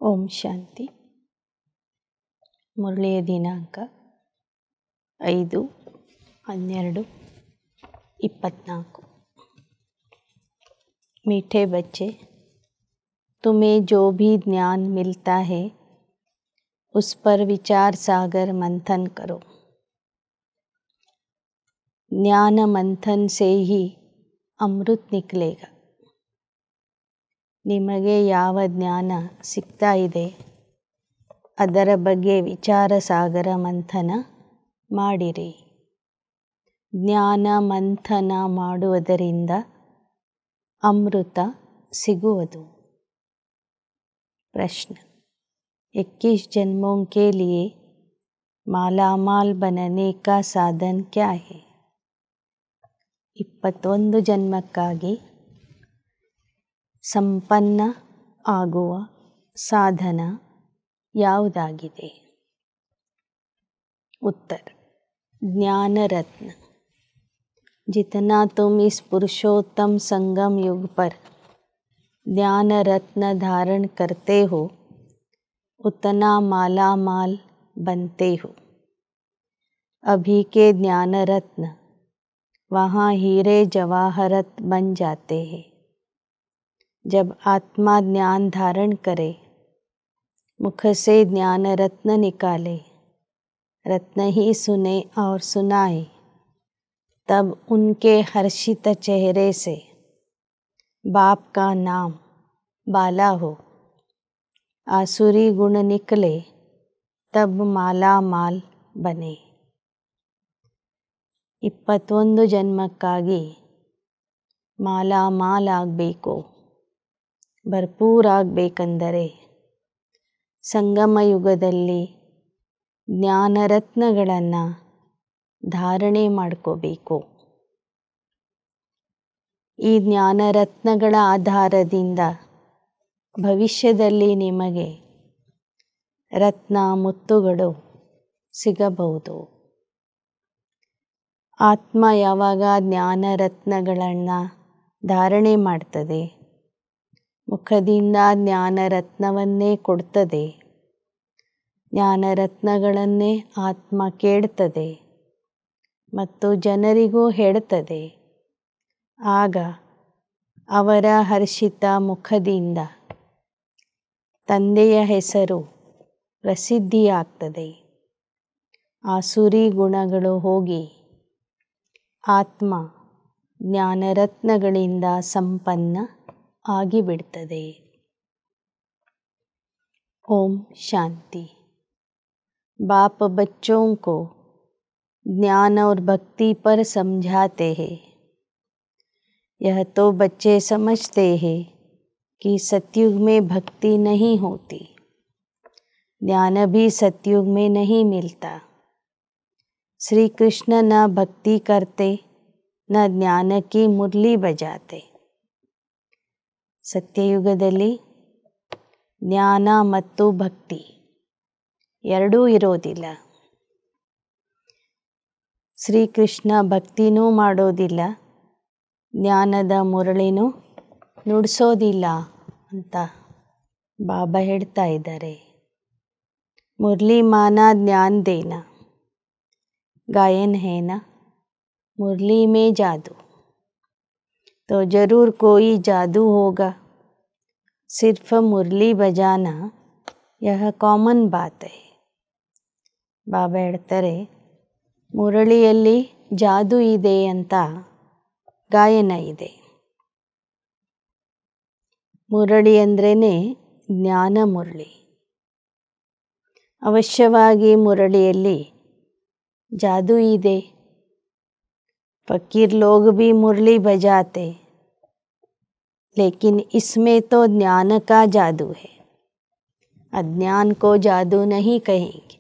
ಓಂ ಶಾಂತಿ. ಮುರಳಿಯ ದಿನಾಂಕ 5/12/24. मीठे बच्चे, तुम्हें जो भी ज्ञान मिलता है उस पर विचार सागर मंथन करो. ज्ञान मंथन से ही अमृत निकलेगा. ನಿಮಗೆ ಯಾವ ಜ್ಞಾನ ಸಿಗ್ತಾ ಇದೆ ಅದರ ಬಗ್ಗೆ ವಿಚಾರ ಸಾಗರ ಮಂಥನ ಮಾಡಿರಿ. ಜ್ಞಾನ ಮಂಥನ ಮಾಡುವುದರಿಂದ ಅಮೃತ ಸಿಗುವುದು. प्रश्न: 21 जन्मों के लिए मालामाल बनने का साधन क्या है? 21 ಜನ್ಮಕ್ಕಾಗಿ ಸಂಪನ್ನ ಆಗುವ ಸಾಧನ ಯಾವುದಾಗಿದೆ? उत्तर: ज्ञान रत्न. जितना तुम इस पुरुषोत्तम संगम युग पर ज्ञान रत्न धारण करते हो उतना मालामाल बनते हो. अभी के ज्ञान रत्न वहाँ हीरे जवाहरत बन जाते हैं. जब आत्मा ज्ञान धारण करे, मुख से ज्ञान रत्न निकाले, रत्न ही सुने और सुनाए, तब उनके हर्षित चेहरे से बाप का नाम बाला हो. आसुरी गुण निकले तब माला माल बने. 21 ಜನ್ಮಕ್ಕಾಗಿ ಮಾಲಾಮಾಲ್ ಆಗಬೇಕು. ಭರ್ಪೂರಾಗಬೇಕೆಂದರೆ ಸಂಗಮ ಯುಗದಲ್ಲಿ ಜ್ಞಾನರತ್ನಗಳನ್ನು ಧಾರಣೆ ಮಾಡ್ಕೋಬೇಕು. ಈ ಜ್ಞಾನರತ್ನಗಳ ಆಧಾರದಿಂದ ಭವಿಷ್ಯದಲ್ಲಿ ನಿಮಗೆ ರತ್ನ ಮುತ್ತುಗಳು ಸಿಗಬಹುದು. ಆತ್ಮ ಯಾವಾಗ ಜ್ಞಾನರತ್ನಗಳನ್ನು ಧಾರಣೆ ಮಾಡ್ತದೆ, ಮುಖದಿಂದ ಜ್ಞಾನರತ್ನವನ್ನೇ ಕೊಡ್ತದೆ, ಜ್ಞಾನರತ್ನಗಳನ್ನೇ ಆತ್ಮ ಕೇಳ್ತದೆ ಮತ್ತು ಜನರಿಗೂ ಹೇಳ್ತದೆ, ಆಗ ಅವರ ಹರ್ಷಿತ ಮುಖದಿಂದ ತಂದೆಯ ಹೆಸರು ಪ್ರಸಿದ್ಧಿಯಾಗ್ತದೆ. ಆಸುರಿ ಗುಣಗಳು ಹೋಗಿ ಆತ್ಮ ಜ್ಞಾನರತ್ನಗಳಿಂದ ಸಂಪನ್ನ ಆಗಿಬಿಡ್ತದೆ. ओम शांति. बाप बच्चों को ज्ञान और भक्ति पर समझाते हैं. यह तो बच्चे समझते हैं कि सतयुग में भक्ति नहीं होती, ज्ञान भी सतयुग में नहीं मिलता. श्री कृष्ण न भक्ति करते न ज्ञान की मुरली बजाते. ಸತ್ಯಯುಗದಲ್ಲಿ ಜ್ಞಾನ ಮತ್ತು ಭಕ್ತಿ ಎರಡೂ ಇರೋದಿಲ್ಲ. ಶ್ರೀಕೃಷ್ಣ ಭಕ್ತಿನೂ ಮಾಡೋದಿಲ್ಲ, ಜ್ಞಾನದ ಮುರಳಿನೂ ನುಡಿಸೋದಿಲ್ಲ ಅಂತ ಬಾಬಾ ಹೇಳ್ತಾ ಇದ್ದಾರೆ. ಮುರಳಿ ಮಾನ ಜ್ಞಾನ ದೇನ, गायन है ना मुरली में जादू, तो ज़रूर कोई जादू होगा. सिर्फ मुरली बजाना यह कॉमन बात है. ಬಾಬಾ ಹೇಳ್ತಾರೆ, ಮುರಳಿಯಲ್ಲಿ ಜಾದೂ ಇದೆ ಅಂತ ಗಾಯನ ಇದೆ. ಮುರಳಿ ಅಂದ್ರೇ ಜ್ಞಾನ ಮುರಳಿ. ಅವಶ್ಯವಾಗಿ ಮುರಳಿಯಲ್ಲಿ जादू ही दे. फकीर लोग भी मुरली बजाते, लेकिन इसमें तो ज्ञान का जादू है. अज्ञान को जादू नहीं कहेंगे.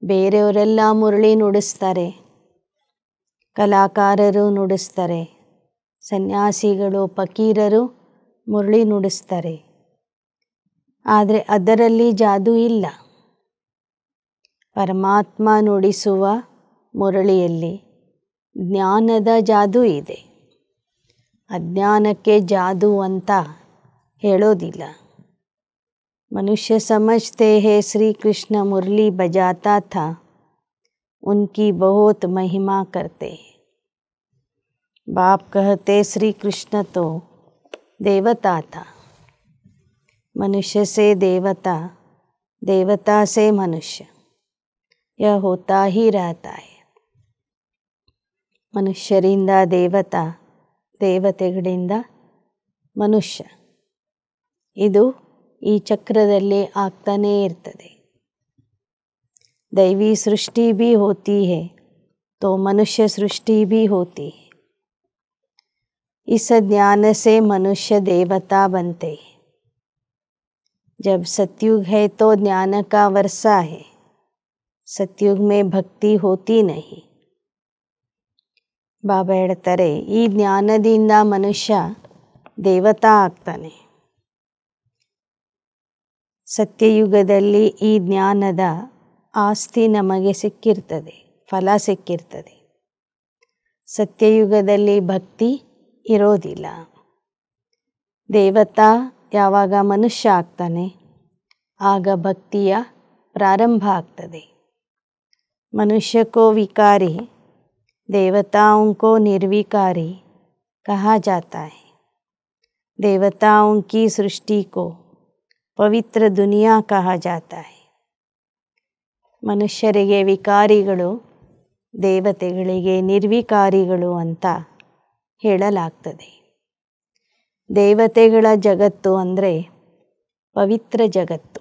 ಬೇರೆಯವರೆಲ್ಲ ಮುರಳಿ ನುಡಿಸ್ತಾರೆ, ಕಲಾಕಾರರು ನುಡಿಸ್ತಾರೆ, ಸನ್ಯಾಸಿಗಳು ಫಕೀರರು ಮುರಳಿ ನುಡಿಸ್ತಾರೆ, ಆದರೆ ಅದರಲ್ಲಿ ಜಾದೂ ಇಲ್ಲ. ಪರಮಾತ್ಮ ನುಡಿಸುವ ಮುರಳಿಯಲ್ಲಿ ಜ್ಞಾನದ ಜಾದೂ ಇದೆ. ಅಜ್ಞಾನಕ್ಕೆ ಜಾದೂ ಅಂತ ಹೇಳೋದಿಲ್ಲ. मनुष्य समझते हैं श्री कृष्ण मुरली बजाता था, उनकी बहुत महिमा करते। बाप कहते श्री कृष्ण तो देवता था, मनुष्य से देवता, देवता से मनुष्य, यह होता ही रहता है। ಮನುಷ್ಯರಿಂದ ದೇವತಾ, ದೇವತೆಗಳಿಂದ ಮನುಷ್ಯ, ಇದು ಈ ಚಕ್ರದಲ್ಲಿ ಆಗ್ತಾನೇ ಇರ್ತದೆ। दैवी सृष्टि भी होती है तो मनुष्य सृष्टि भी होती है। इस ज्ञान से मनुष्य देवता बनते हैं। जब सतयुग है तो ज्ञान का वर्षा है, सतयुग में भक्ति होती नहीं। ಬಾಬಾ ಹೇಳ್ತಾರೆ, ಈ ಜ್ಞಾನದಿಂದ ಮನುಷ್ಯ ದೇವತಾ ಆಗ್ತಾನೆ। ಸತ್ಯಯುಗದಲ್ಲಿ ಈ ಜ್ಞಾನದ ಆಸ್ತಿ ನಮಗೆ ಸಿಕ್ಕಿರ್ತದೆ, ಫಲ ಸಿಕ್ಕಿರ್ತದೆ। ಸತ್ಯಯುಗದಲ್ಲಿ ಭಕ್ತಿ ಇರೋದಿಲ್ಲ। ದೇವತಾ ಯಾವಾಗ ಮನುಷ್ಯ ಆಗ್ತಾನೆ ಆಗ ಭಕ್ತಿಯ ಪ್ರಾರಂಭ ಆಗ್ತದೆ। मनुष्य को विकारी, देवताओं को निर्विकारी कहा जाता है। देवताओं की सृष्टि को पवित्र दुनिया कहा जाता है। ಮನುಷ್ಯರಿಗೆ ವಿಕಾರಿಗಳು, ದೇವತೆಗಳಿಗೆ ನಿರ್ವಿಕಾರಿಗಳು ಅಂತ ಹೇಳಲಾಗ್ತದೆ। ದೇವತೆಗಳ ಜಗತ್ತು ಅಂದರೆ ಪವಿತ್ರ ಜಗತ್ತು।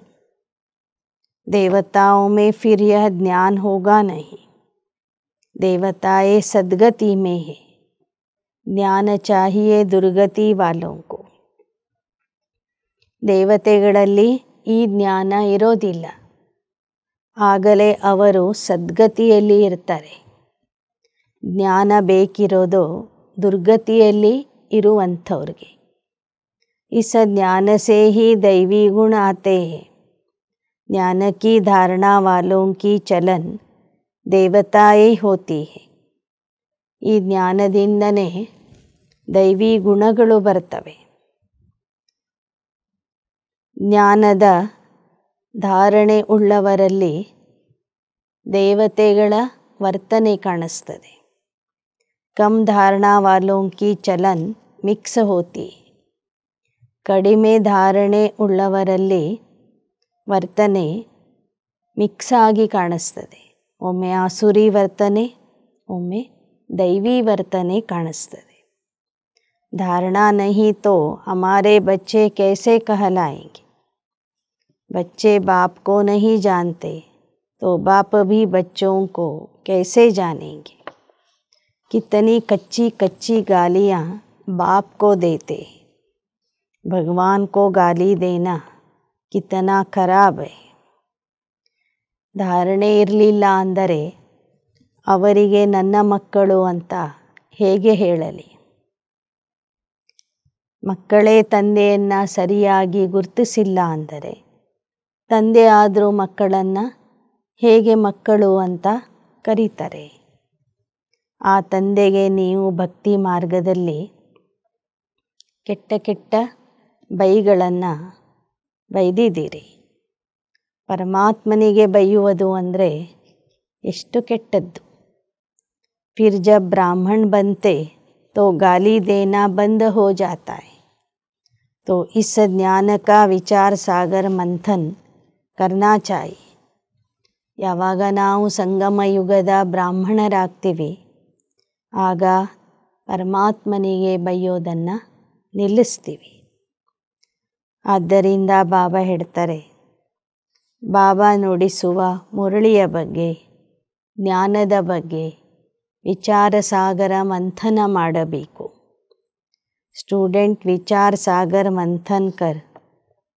देवताओं में फिर यह ज्ञान होगा नहीं। देवताएं सद्गति में है, ज्ञान चाहिए दुर्गति वालों को। ದೇವತೆಗಳಲ್ಲಿ ಈ ಜ್ಞಾನ ಇರೋದಿಲ್ಲ, ಆಗಲೇ ಅವರು ಸದ್ಗತಿಯಲ್ಲಿ ಇರ್ತಾರೆ। ಜ್ಞಾನ ಬೇಕಿರೋದು ದುರ್ಗತಿಯಲ್ಲಿ ಇರುವಂಥವ್ರಿಗೆ। इस ज्ञान से ही दैवी गुण आते हैं। ज्ञान की धारणा वालों की चलन देवताएं होती है। ಈ ಜ್ಞಾನದಿಂದನೇ ದೈವಿ ಗುಣಗಳು ಬರ್ತವೆ। ಜ್ಞಾನದ ಧಾರಣೆ ಉಳ್ಳವರಲ್ಲಿ ದೇವತೆಗಳ ವರ್ತನೆ ಕಾಣಿಸ್ತದೆ। ಕಮ್ ಧಾರಣಾ ವಾಲೋಂ ಕಿ ಚಲನ್ ಮಿಕ್ಸ್ ಹೋತಿ, ಕಡಿಮೆ ಧಾರಣೆ ಉಳ್ಳವರಲ್ಲಿ ವರ್ತನೆ ಮಿಕ್ಸ್ ಆಗಿ ಕಾಣಿಸ್ತದೆ। ಒಮ್ಮೆ ಆಸುರಿ ವರ್ತನೆ, ಒಮ್ಮೆ दैवी वರ್ತನೆ ಕಾಣಿಸ್ತದೆ। धारणा नहीं तो हमारे बच्चे कैसे कहलाएंगे। बच्चे बाप को नहीं जानते तो बाप भी बच्चों को कैसे जानेंगे। कितनी कच्ची कच्ची गालियाँ बाप को देते। भगवान को गाली देना कितना खराब है। ಧಾರಣೆ ಇರಲಿಲ್ಲ ಅಂದರೆ ಅವರಿಗೆ ನನ್ನ ಮಕ್ಕಳು ಅಂತ ಹೇಗೆ ಹೇಳಲಿ। ಮಕ್ಕಳೇ ತಂದೆಯನ್ನು ಸರಿಯಾಗಿ ಗುರುತಿಸಿಲ್ಲ ಅಂದರೆ ತಂದೆ ಆದರೂ ಮಕ್ಕಳನ್ನು ಹೇಗೆ ಮಕ್ಕಳು ಅಂತ ಕರೀತಾರೆ। ಆ ತಂದೆಗೆ ನೀವು ಭಕ್ತಿ ಮಾರ್ಗದಲ್ಲಿ ಕೆಟ್ಟ ಕೆಟ್ಟ ಬೈಗಳನ್ನು ಬೈದಿದ್ದೀರಿ। ಪರಮಾತ್ಮನಿಗೆ ಬೈಯುವುದು ಅಂದರೆ ಎಷ್ಟು ಕೆಟ್ಟದ್ದು। फिर जब ब्राह्मण बनते तो गाली देना बंद हो जाता है। तो इस ज्ञान का विचार सागर मंथन करना चाहिए। ಯಾವಾಗ ನಾವು ಸಂಗಮ ಯುಗದ ಬ್ರಾಹ್ಮಣರಾಗ್ತೀವಿ ಆಗ ಪರಮಾತ್ಮನಿಗೆ ಬೈಯೋದನ್ನು ನಿಲ್ಲಿಸ್ತೀವಿ। ಆದ್ದರಿಂದ ಬಾಬಾ ಹೇಳ್ತಾರೆ, ಬಾಬಾ ನುಡಿಸುವ ಮುರಳಿಯ ಬಗ್ಗೆ, ಜ್ಞಾನದ ಬಗ್ಗೆ विचार सागर मंथन ಮಾಡಬೇಕು। स्टूडेंट विचार सागर मंथन कर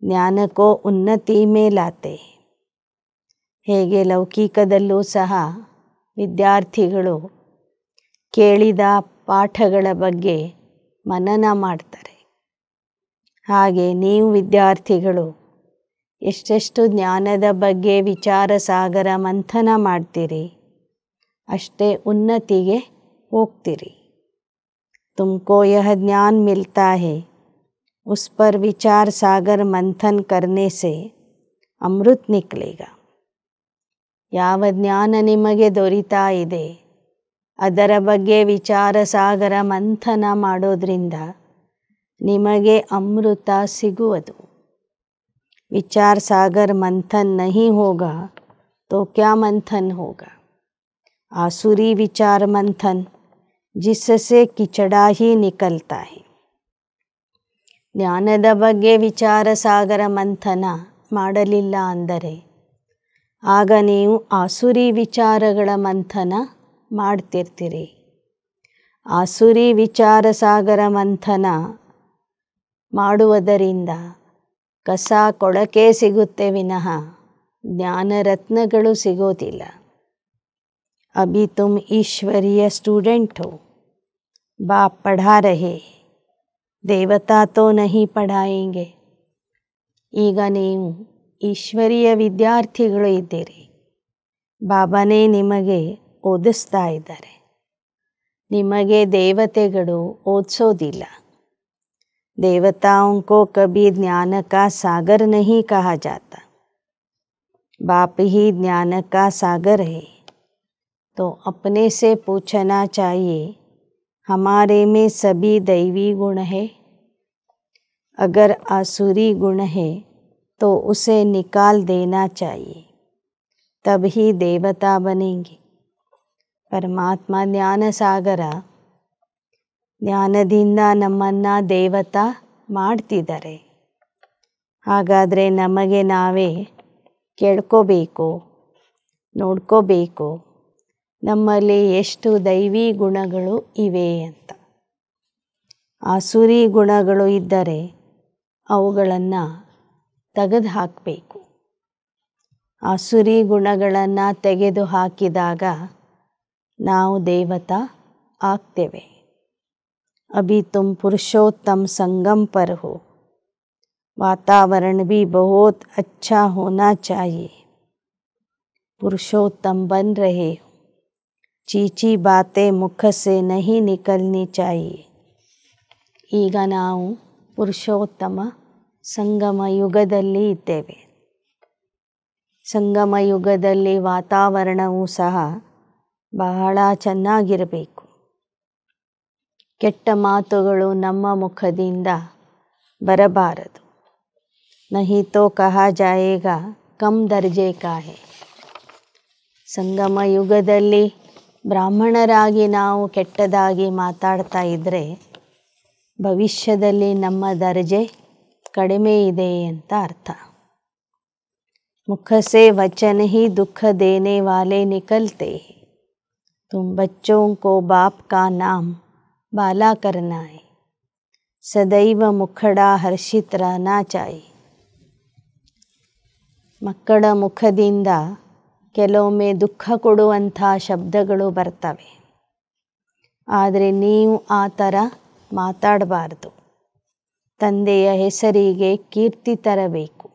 ज्ञान को उन्नति में लाते। ಹೇಗೆ ಲೌಕಿಕದಲ್ಲೂ ಸಹ ವಿದ್ಯಾರ್ಥಿಗಳು ಕೇಳಿದ ಪಾಠಗಳ ಬಗ್ಗೆ ಮನನ ಮಾಡ್ತಾರೆ, ಹಾಗೆ ನೀವು ವಿದ್ಯಾರ್ಥಿಗಳು ಎಷ್ಟೆಷ್ಟು ಜ್ಞಾನದ ಬಗ್ಗೆ ವಿಚಾರ ಸಾಗರ ಮಂಥನ ಮಾಡ್ತೀರಿ ಅಷ್ಟೇ ಉನ್ನತಿಗೆ ಹೋಗ್ತೀರಿ। तुमको यह ज्ञान मिलता है, उस पर विचार सागर मंथन करने से ಅಮೃತ್ ನಿಕ್ಲೇಗ. ಯಾವ ಜ್ಞಾನ ನಿಮಗೆ ದೊರೀತಾ ಇದೆ ಅದರ ಬಗ್ಗೆ ವಿಚಾರ ಸಾಗರ ಮಂಥನ ಮಾಡೋದ್ರಿಂದ ನಿಮಗೆ ಅಮೃತ ಸಿಗುವುದು. विचार सागर मंथन नहीं होगा तो क्या मंथन होगा. आसुरी विचार मंथन जिससे ಕಿಚಡ ही निकलता है. ಜ್ಞಾನದ ಬಗ್ಗೆ ವಿಚಾರ ಸಾಗರ ಮಂಥನ ಮಾಡಲಿಲ್ಲ ಅಂದರೆ ಆಗ ನೀವು ಆಸುರಿ ವಿಚಾರಗಳ ಮಂಥನ ಮಾಡ್ತಿರ್ತೀರಿ. ಆಸುರಿ ವಿಚಾರ ಸಾಗರ ಮಂಥನ ಮಾಡುವುದರಿಂದ ಕಸ ಕೊಳಕೆ ಸಿಗುತ್ತೆ ವಿನಃ ಜ್ಞಾನ ರತ್ನಗಳು ಸಿಗೋದಿಲ್ಲ. अभी तुम ईश्वरीय स्टूडेंट हो. बाप पढ़ा रहे, देवता तो नहीं पढ़ाएंगे. ಈಗ ನೀವು ಈಶ್ವರೀಯ ವಿದ್ಯಾರ್ಥಿಗಳು ಇದ್ದೀರಿ. ಬಾಬಾನೇ ನಿಮಗೆ ಓದಿಸ್ತಾ ಇದ್ದಾರೆ. ನಿಮಗೆ ದೇವತೆಗಳು ಓದಿಸೋದಿಲ್ಲ. देवताओं को कभी ज्ञान का सागर नहीं कहा जाता. बाप ही ज्ञान का सागर है. तो अपने से पूछना चाहिए, हमारे में सभी दैवी गुण है. अगर आसुरी गुण है तो उसे निकाल देना चाहिए, तब ही देवता बनेंगे. परमात्मा ज्ञान सागर ಜ್ಞಾನದಿಂದ ನಮ್ಮನ್ನು ದೇವತಾ ಮಾಡ್ತಿದ್ದಾರೆ. ಹಾಗಾದರೆ ನಮಗೆ ನಾವೇ ಕೇಳ್ಕೋಬೇಕು, ನೋಡ್ಕೋಬೇಕು ನಮ್ಮಲ್ಲಿ ಎಷ್ಟು ದೈವಿ ಗುಣಗಳು ಇವೆ ಅಂತ. ಆಸುರಿ ಗುಣಗಳು ಇದ್ದರೆ ಅವುಗಳನ್ನು ತೆಗೆದು ಹಾಕಬೇಕು. ಆಸುರಿ ಗುಣಗಳನ್ನು ತೆಗೆದು ಹಾಕಿದಾಗ ನಾವು ದೇವತಾ ಆಗ್ತೇವೆ. अभी तुम पुरुषोत्तम संगम पर हो. वातावरण भी बहुत अच्छा होना चाहिए. पुरुषोत्तम बन रहे हो. चीची बातें मुख से नहीं निकलनी चाहिए. ಈಗ ನಾವು ಪುರುಷೋತ್ತಮ ಸಂಗಮ ಯುಗದಲ್ಲಿ ಇದ್ದೇವೆ. ಸಂಗಮ ಯುಗದಲ್ಲಿ ವಾತಾವರಣವೂ ಸಹ ಬಹಳ ಚೆನ್ನಾಗಿರಬೇಕು. ಕೆಟ್ಟ ಮಾತುಗಳು ನಮ್ಮ ಮುಖದಿಂದ ಬರಬಾರದು. नहीं तो कहा जाएगा कम दर्जे का है. ಸಂಗಮ ಯುಗದಲ್ಲಿ ಬ್ರಾಹ್ಮಣರಾಗಿ ನಾವು ಕೆಟ್ಟದಾಗಿ ಮಾತಾಡ್ತಾ ಇದ್ದರೆ ಭವಿಷ್ಯದಲ್ಲಿ ನಮ್ಮ ದರ್ಜೆ ಕಡಿಮೆ ಇದೆ ಅಂತ ಅರ್ಥ. मुख से वचन ही दुख देने वाले निकलते हैं. तुम बच्चों को बाप का नाम बाला करना है. सदैव मुखड़ा हर्षित रहना चाहिए. ಮಕ್ಕಳ ಮುಖದಿಂದ ಕೆಲವೊಮ್ಮೆ ದುಃಖ ಕೊಡುವಂಥ ಶಬ್ದಗಳು ಬರ್ತವೆ. ಆದರೆ ನೀವು ಆ ಥರ ಮಾತಾಡಬಾರ್ದು. ತಂದೆಯ ಹೆಸರಿಗೆ ಕೀರ್ತಿ ತರಬೇಕು.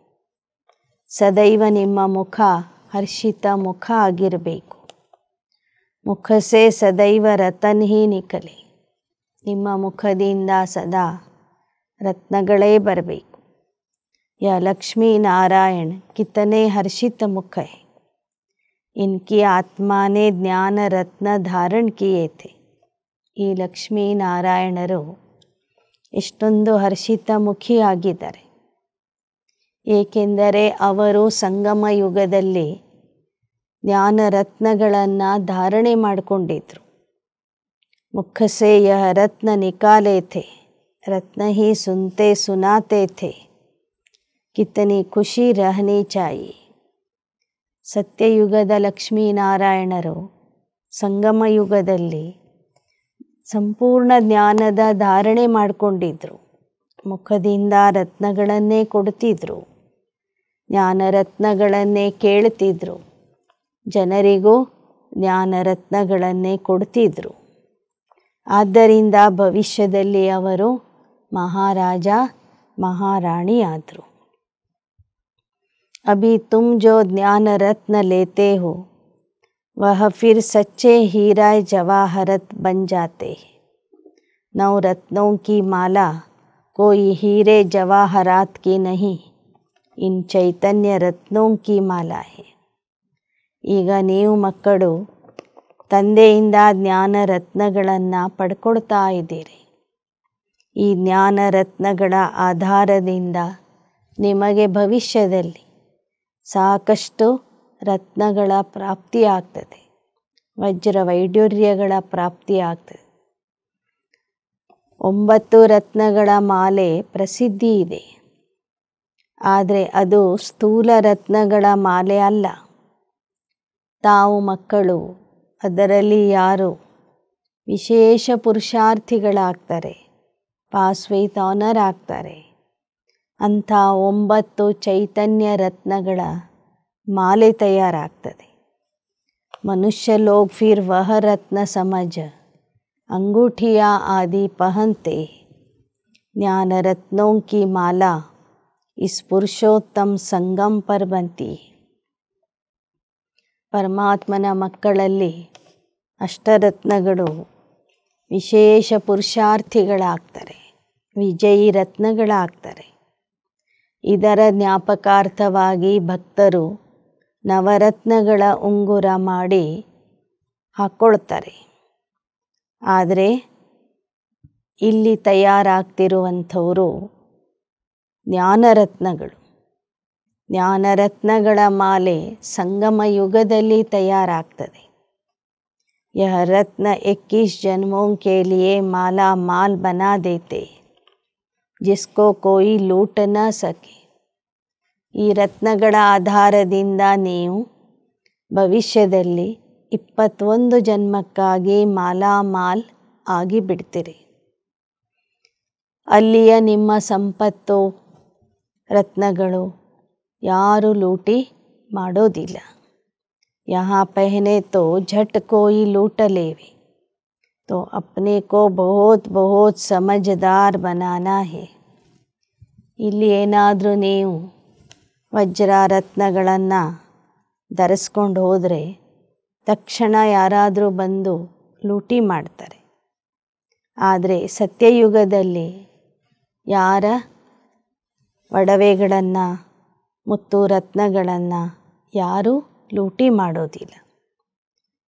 ಸದೈವ ನಿಮ್ಮ ಮುಖ ಹರ್ಷಿತ ಮುಖ ಆಗಿರಬೇಕು. ಮುಖಸೆ ಸದೈವ ರತನ್ ಹಿ ನಿಕಲೆ. ನಿಮ್ಮ ಮುಖದಿಂದ ಸದಾ ರತ್ನಗಳೇ ಬರಬೇಕು. यह लक्ष्मी नारायण कितने हर्षित मुख है. इनकी आत्मा ने ज्ञान रत्न धारण किए थे. ಈ ಲಕ್ಷ್ಮೀ ನಾರಾಯಣರು ಎಷ್ಟೊಂದು ಹರ್ಷಿತ ಮುಖಿಯಾಗಿದ್ದಾರೆ. ಏಕೆಂದರೆ ಅವರು ಸಂಗಮ ಯುಗದಲ್ಲಿ ಜ್ಞಾನ ರತ್ನಗಳನ್ನು ಧಾರಣೆ ಮಾಡಿಕೊಂಡಿದ್ರು. ಮುಖ ಸೆ ಯಹ ರತ್ನ ನಿಕಾಲೆ ಥೆ. Ratna he ಸುನತೆ ಸುನಾತೆ the. ಕಿತನಿ ಖುಷಿ ರಹನಿ ಚಾಹಿಯೆ. ಸತ್ಯಯುಗದ ಲಕ್ಷ್ಮೀನಾರಾಯಣರು ಸಂಗಮ ಯುಗದಲ್ಲಿ ಸಂಪೂರ್ಣ ಜ್ಞಾನದ ಧಾರಣೆ ಮಾಡಿಕೊಂಡಿದ್ರು. ಮುಖದಿಂದ ರತ್ನಗಳನ್ನೇ ಕೊಡ್ತಿದ್ರು. ಜ್ಞಾನರತ್ನಗಳನ್ನೇ ಕೇಳ್ತಿದ್ರು. ಜನರಿಗೂ ಜ್ಞಾನರತ್ನಗಳನ್ನೇ ಕೊಡ್ತಿದ್ರು. ಆದ್ದರಿಂದ ಭವಿಷ್ಯದಲ್ಲಿ ಅವರು ಮಹಾರಾಜ ಮಹಾರಾಣಿ ಆದರು. अभी तुम जो ज्ञान रत्न लेते हो वह फिर सच्चे हीरा जवाहरत बन जाते हैं. 9 रत्नों की माला कोई हीरे जवाहरात की नहीं. इन चैतन्य रत्नों की माला है. ಈಗ ನೀವು ಮಕ್ಕಳು ತಂದೆಯಿಂದ ಜ್ಞಾನ ರತ್ನಗಳನ್ನು ಪಡ್ಕೊಳ್ತಾ ಇದ್ದೀರಿ. ಈ ಜ್ಞಾನ ರತ್ನಗಳ ಆಧಾರದಿಂದ ನಿಮಗೆ ಭವಿಷ್ಯದಲ್ಲಿ ಸಾಕಷ್ಟು ರತ್ನಗಳ ಪ್ರಾಪ್ತಿಯಾಗ್ತದೆ, ವಜ್ರ ವೈಡೂರ್ಯಗಳ ಪ್ರಾಪ್ತಿಯಾಗ್ತದೆ. 9 ರತ್ನಗಳ ಮಾಲೆ ಪ್ರಸಿದ್ಧಿ ಇದೆ, ಆದರೆ ಅದು ಸ್ಥೂಲ ರತ್ನಗಳ ಮಾಲೆ ಅಲ್ಲ. ತಾವು ಮಕ್ಕಳು ಅದರಲ್ಲಿ ಯಾರು ವಿಶೇಷ ಪುರುಷಾರ್ಥಿಗಳಾಗ್ತಾರೆ, ಪಾಸ್ ವಿತ್ ಆನರ್ ಆಗ್ತಾರೆ, ಅಂಥ 9 ಚೈತನ್ಯ ರತ್ನಗಳ ಮಾಲೆ ತಯಾರಾಗ್ತದೆ. ಮನುಷ್ಯ ಲೋಗ್ ಫಿರ್ ವಹ ರತ್ನ ಸಮಜ अंगूठिया आदि पहनते. ज्ञान रत्नों की माला इस पुरुषोत्तम संगम पर बनती. ಪರಮಾತ್ಮನ ಮಕ್ಕಳಲ್ಲಿ ಅಷ್ಟರತ್ನಗಳು ವಿಶೇಷ ಪುರುಷಾರ್ಥಿಗಳಾಗ್ತಾರೆ, ವಿಜಯಿ ರತ್ನಗಳಾಗ್ತಾರೆ. ಇದರ ಜ್ಞಾಪಕಾರ್ಥವಾಗಿ ಭಕ್ತರು ನವರತ್ನಗಳ ಉಂಗುರ ಮಾಡಿ ಹಾಕ್ಕೊಳ್ತಾರೆ. ಆದರೆ ಇಲ್ಲಿ ತಯಾರಾಗ್ತಿರುವಂಥವರು ಜ್ಞಾನರತ್ನಗಳು. ಜ್ಞಾನರತ್ನಗಳ ಮಾಲೆ ಸಂಗಮ ಯುಗದಲ್ಲಿ ತಯಾರಾಗ್ತದೆ. ಯಹ ರತ್ನ 21 ಜನ್ಮೋं के लिए माला माल बना देते जिसको कोई लूट न सके. ಈ ರತ್ನಗಳ ಆಧಾರದಿಂದ ನೀವು ಭವಿಷ್ಯದಲ್ಲಿ 21 ಜನ್ಮಕ್ಕಾಗಿ ಮಾಲಾಮಾಲ್ ಆಗಿಬಿಡ್ತೀರಿ. ಅಲ್ಲಿಯ ನಿಮ್ಮ ಸಂಪತ್ತು ರತ್ನಗಳು ಯಾರು ಲೂಟಿ ಮಾಡೋದಿಲ್ಲ. यहाँ पहने तो झट कोई लूट लेवे तो अपने को बहुत बहुत समझदार बनाना है. ಇಲ್ಲಿ ಏನಾದರೂ ನೀವು ವಜ್ರ ರತ್ನಗಳನ್ನು ಧರಿಸ್ಕೊಂಡು ಹೋದರೆ ತಕ್ಷಣ ಯಾರಾದರೂ ಬಂದು ಲೂಟಿ ಮಾಡ್ತಾರೆ. ಆದರೆ ಸತ್ಯಯುಗದಲ್ಲಿ ಯಾರ ಒಡವೆಗಳನ್ನು ಮುತ್ತು ರತ್ನಗಳನ್ನು ಯಾರೂ ಲೂಟಿ ಮಾಡೋದಿಲ್ಲ.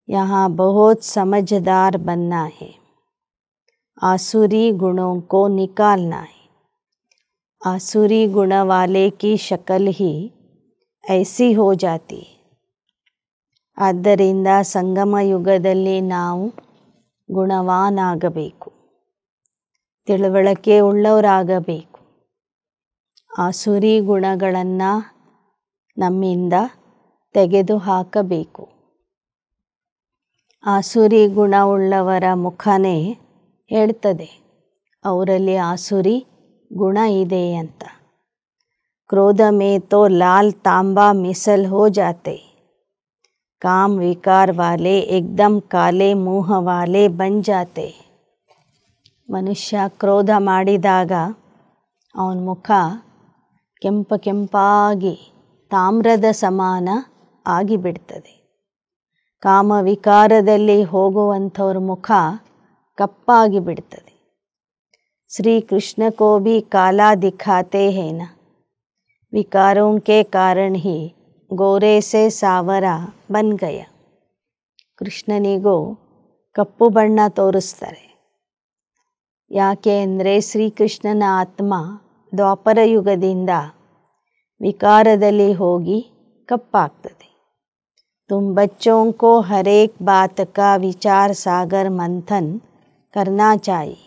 यहाँ बहुत समझदार बनना है, आसुरी गुणों को निकालना है. आसुरी गुण वाले की शक्ल ही ऐसी हो जाती. ಆದ್ದರಿಂದ ಸಂಗಮ ಯುಗದಲ್ಲಿ ನಾವು ಗುಣವಾನಾಗಬೇಕು, ತಿಳುವಳಿಕೆ ಉಳ್ಳವರಾಗಬೇಕು. ಆಸುರಿ ಗುಣಗಳನ್ನು ನಮ್ಮಿಂದ ತೆಗೆದು ಹಾಕಬೇಕು. ಆಸುರಿ ಗುಣವುಳ್ಳವರ ಮುಖನೇ ಹೇಳ್ತದೆ ಅವರಲ್ಲಿ ಆಸುರಿ ಗುಣ ಇದೆ ಅಂತ. ಕ್ರೋಧ ಮೇ ತೋ ಲಾಲ್ ತಾಂಬಾ ಮಿಸಲ್ ಹೋ ಜಾತೆ, काम विकार वाले एकदम काले मुँह वाले बन जाते. ಮನುಷ್ಯ ಕ್ರೋಧ ಮಾಡಿದಾಗ ಅವನ ಮುಖ ಕೆಂಪಾಗಿ ತಾಮ್ರದ ಸಮಾನ ಆಗಿಬಿಡ್ತದೆ. ಕಾಮ ವಿಕಾರದಲ್ಲಿ ಹೋಗುವಂಥವ್ರ ಮುಖ ಕಪ್ಪಾಗಿ ಬಿಡ್ತದೆ. ಶ್ರೀ ಕೃಷ್ಣ ಕೋ ಭಿ ಕಾಲಾ ದಿಖಾತೆ ಹೈ ನಾ, ವಿಕಾರೋಂ ಕೆ ಕಾರಣ ಹಿ ಗೋರೆ ಸೆ ಸಾವರ ಬನ್ ಗಯ. ಕೃಷ್ಣನಿಗೂ ಕಪ್ಪು ಬಣ್ಣ ತೋರಿಸ್ತಾರೆ. ಯಾಕೆ ಅಂದರೆ ಶ್ರೀಕೃಷ್ಣನ ಆತ್ಮ ದ್ವಾಪರ ಯುಗದಿಂದ ವಿಕಾರದಲ್ಲಿ ಹೋಗಿ ಕಪ್ಪಾಗ್ತದೆ. ತುಮ್ ಬಚ್ಚೋಂ ಕೋ ಹರೇಕ್ ಬಾತ್ ಕಾ ವಿಚಾರ ಸಾಗರ್ ಮಂಥನ್ ಕರ್ನಾ ಚಾಹಿ.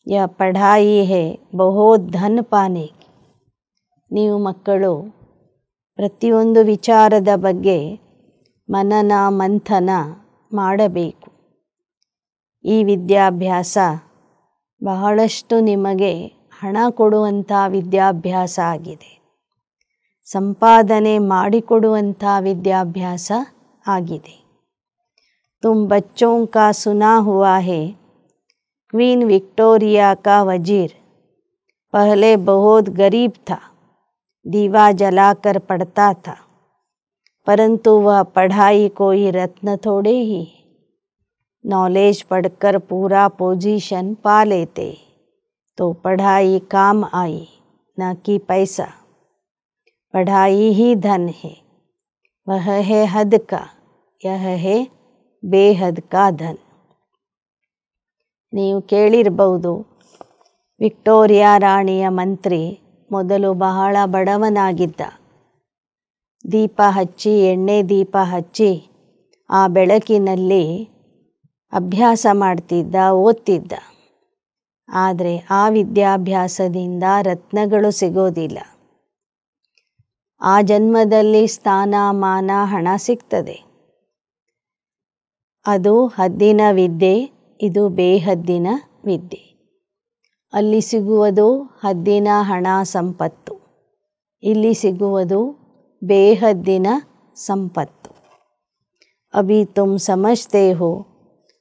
ಯಹ ಪಢಾಯಿ ಹೈ ಬಹುತ್ ಧನ್ ಪಾನೆ. ನೀವು ಮಕ್ಕಳು ಪ್ರತಿಯೊಂದು ವಿಚಾರದ ಬಗ್ಗೆ ಮನನ ಮಂಥನ ಮಾಡಬೇಕು. ಈ ವಿದ್ಯಾಭ್ಯಾಸ ಬಹಳಷ್ಟು ನಿಮಗೆ ಹಣ ಕೊಡುವಂಥ ವಿದ್ಯಾಭ್ಯಾಸ ಆಗಿದೆ, ಸಂಪಾದನೆ ಮಾಡಿಕೊಡುವಂಥ ವಿದ್ಯಾಭ್ಯಾಸ ಆಗಿದೆ. ತುಮ್ ಬಚ್ಚೋಂ ಕಾ ಸುನಾ ಹುವಾ ಹೈ, ಕ್ವೀನ್ ವಿಕ್ಟೋರಿಯಾ ಕಾ ವಜೀರ್ ಪಹಲೆ ಬಹುತ್ ಗರೀಬ್ ಥಾ, दीवा जलाकर पढ़ता था, परंतु वह पढ़ाई कोई रत्न थोड़े ही. नॉलेज पढ़कर पूरा पोजीशन पा लेते तो पढ़ाई काम आई न कि पैसा. पढ़ाई ही धन है, वह है हद का, यह है ಬೇಹದ್ ಕಾ ಧನ್. ನೀವು ಕೇಳಿರಬಹುದು, ವಿಕ್ಟೋರಿಯಾ ರಾಣಿಯ ಮಂತ್ರಿ ಮೊದಲು ಬಹಳ ಬಡವನಾಗಿದ್ದ. ದೀಪ ಹಚ್ಚಿ, ಎಣ್ಣೆ ದೀಪ ಹಚ್ಚಿ ಆ ಬೆಳಕಿನಲ್ಲಿ ಅಭ್ಯಾಸ ಮಾಡ್ತಿದ್ದ, ಓದ್ತಿದ್ದ. ಆದರೆ ಆ ವಿದ್ಯಾಭ್ಯಾಸದಿಂದ ರತ್ನಗಳು ಸಿಗೋದಿಲ್ಲ. ಆ ಜನ್ಮದಲ್ಲಿ ಸ್ಥಾನ, ಮಾನ, ಹಣ ಸಿಗ್ತದೆ. ಅದು ಹದ್ದಿನ ವಿದ್ಯೆ, ಇದು ಬೇಹದ್ದಿನ ವಿದ್ಯೆ. ಅಲ್ಲಿ ಸಿಗುವುದು ಹದ್ದಿನ ಹಣ ಸಂಪತ್ತು, ಇಲ್ಲಿ ಸಿಗುವುದು ಬೇಹದ್ದಿನ ಸಂಪತ್ತು. ಅಭಿ ತುಮ್ ಸಮಜ್ತೆ ಹೋ,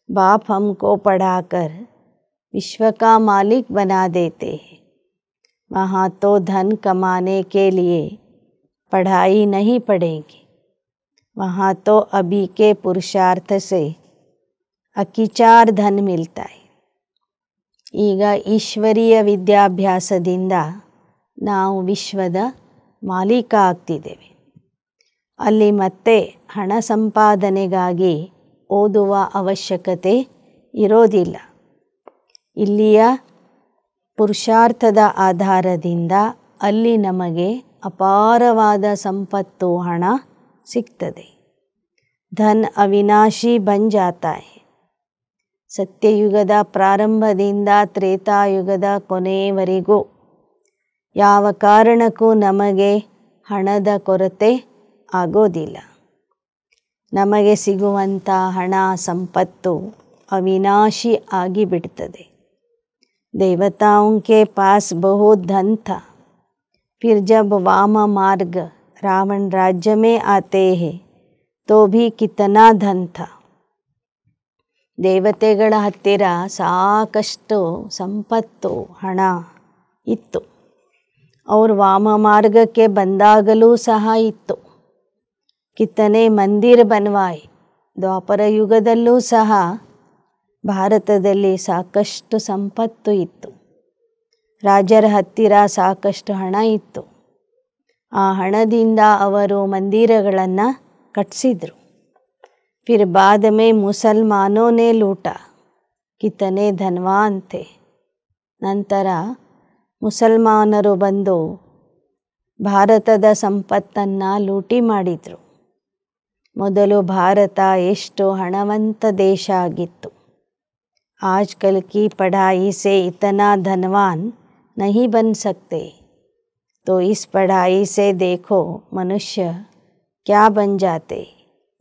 बाप हमको पढ़ाकर विश्व का मालिक बना देते हैं. वहाँ तो धन कमाने के लिए पढ़ाई नहीं पड़ेगी, वहाँ तो अभी के पुरुषार्थ से अकिचार धन मिलता है. ಈಗ ಈಶ್ವರೀಯ ವಿದ್ಯಾಭ್ಯಾಸದಿಂದ ನಾವು ವಿಶ್ವದ ಮಾಲೀಕ ಆಗ್ತಿದ್ದೇವೆ. ಅಲ್ಲಿ ಮತ್ತೆ ಹಣ ಸಂಪಾದನೆಗಾಗಿ ಓದುವ ಅವಶ್ಯಕತೆ ಇರೋದಿಲ್ಲ. ಇಲ್ಲಿಯ ಪುರುಷಾರ್ಥದ ಆಧಾರದಿಂದ ಅಲ್ಲಿ ನಮಗೆ ಅಪಾರವಾದ ಸಂಪತ್ತು, ಹಣ ಸಿಗ್ತದೆ. ಧನ್ ಅವಿನಾಶಿ ಬನ್ ಜಾತಾ ಹೈ. ಸತ್ಯಯುಗದ ಪ್ರಾರಂಭದಿಂದ ತ್ರೇತಾಯುಗದ ಕೊನೆಯವರೆಗೂ ಯಾವ ಕಾರಣಕ್ಕೂ ನಮಗೆ ಹಣದ ಕೊರತೆ ಆಗೋದಿಲ್ಲ. ನಮಗೆ ಸಿಗುವಂಥ ಹಣ ಸಂಪತ್ತು ಅವಿನಾಶಿ ಆಗಿಬಿಡ್ತದೆ. देवताओं के पास बहुत धन था, फिर जब वाम मार्ग रावण राज्य में आते हैं तो भी कितना धन था. ದೇವತೆಗಳ ಹತ್ತಿರ ಸಾಕಷ್ಟು ಸಂಪತ್ತು, ಹಣ ಇತ್ತು. ಅವರು ವಾಮ ಮಾರ್ಗಕ್ಕೆ ಬಂದಾಗಲೂ ಸಹ ಇತ್ತು. ಕಿತ್ತನೆ ಮಂದಿರ ಬನ್ವಾಯ್. ದ್ವಾಪರ ಯುಗದಲ್ಲೂ ಸಹ ಭಾರತದಲ್ಲಿ ಸಾಕಷ್ಟು ಸಂಪತ್ತು ಇತ್ತು. ರಾಜರ ಹತ್ತಿರ ಸಾಕಷ್ಟು ಹಣ ಇತ್ತು. ಆ ಹಣದಿಂದ ಅವರು ಮಂದಿರಗಳನ್ನು ಕಟ್ಟಿಸಿದರು. ಫಿರ್ ಬಾದ್ ಮೇ ಮುಸಲ್ಮಾನೋನೇ ಲೂಟ, ಕಿತನೆ ಧನ್ವಾನ್ ಥೆ. ನಂತರ ಮುಸಲ್ಮಾನರು ಬಂದು ಭಾರತದ ಸಂಪತ್ತನ್ನು ಲೂಟಿ ಮಾಡಿದರು. ಮೊದಲು ಭಾರತ ಎಷ್ಟು ಹಣವಂತ ದೇಶ ಆಗಿತ್ತು. आजकल की पढ़ाई से इतना धनवान नहीं बन सकते, तो इस पढ़ाई से देखो मनुष्य क्या बन जाते,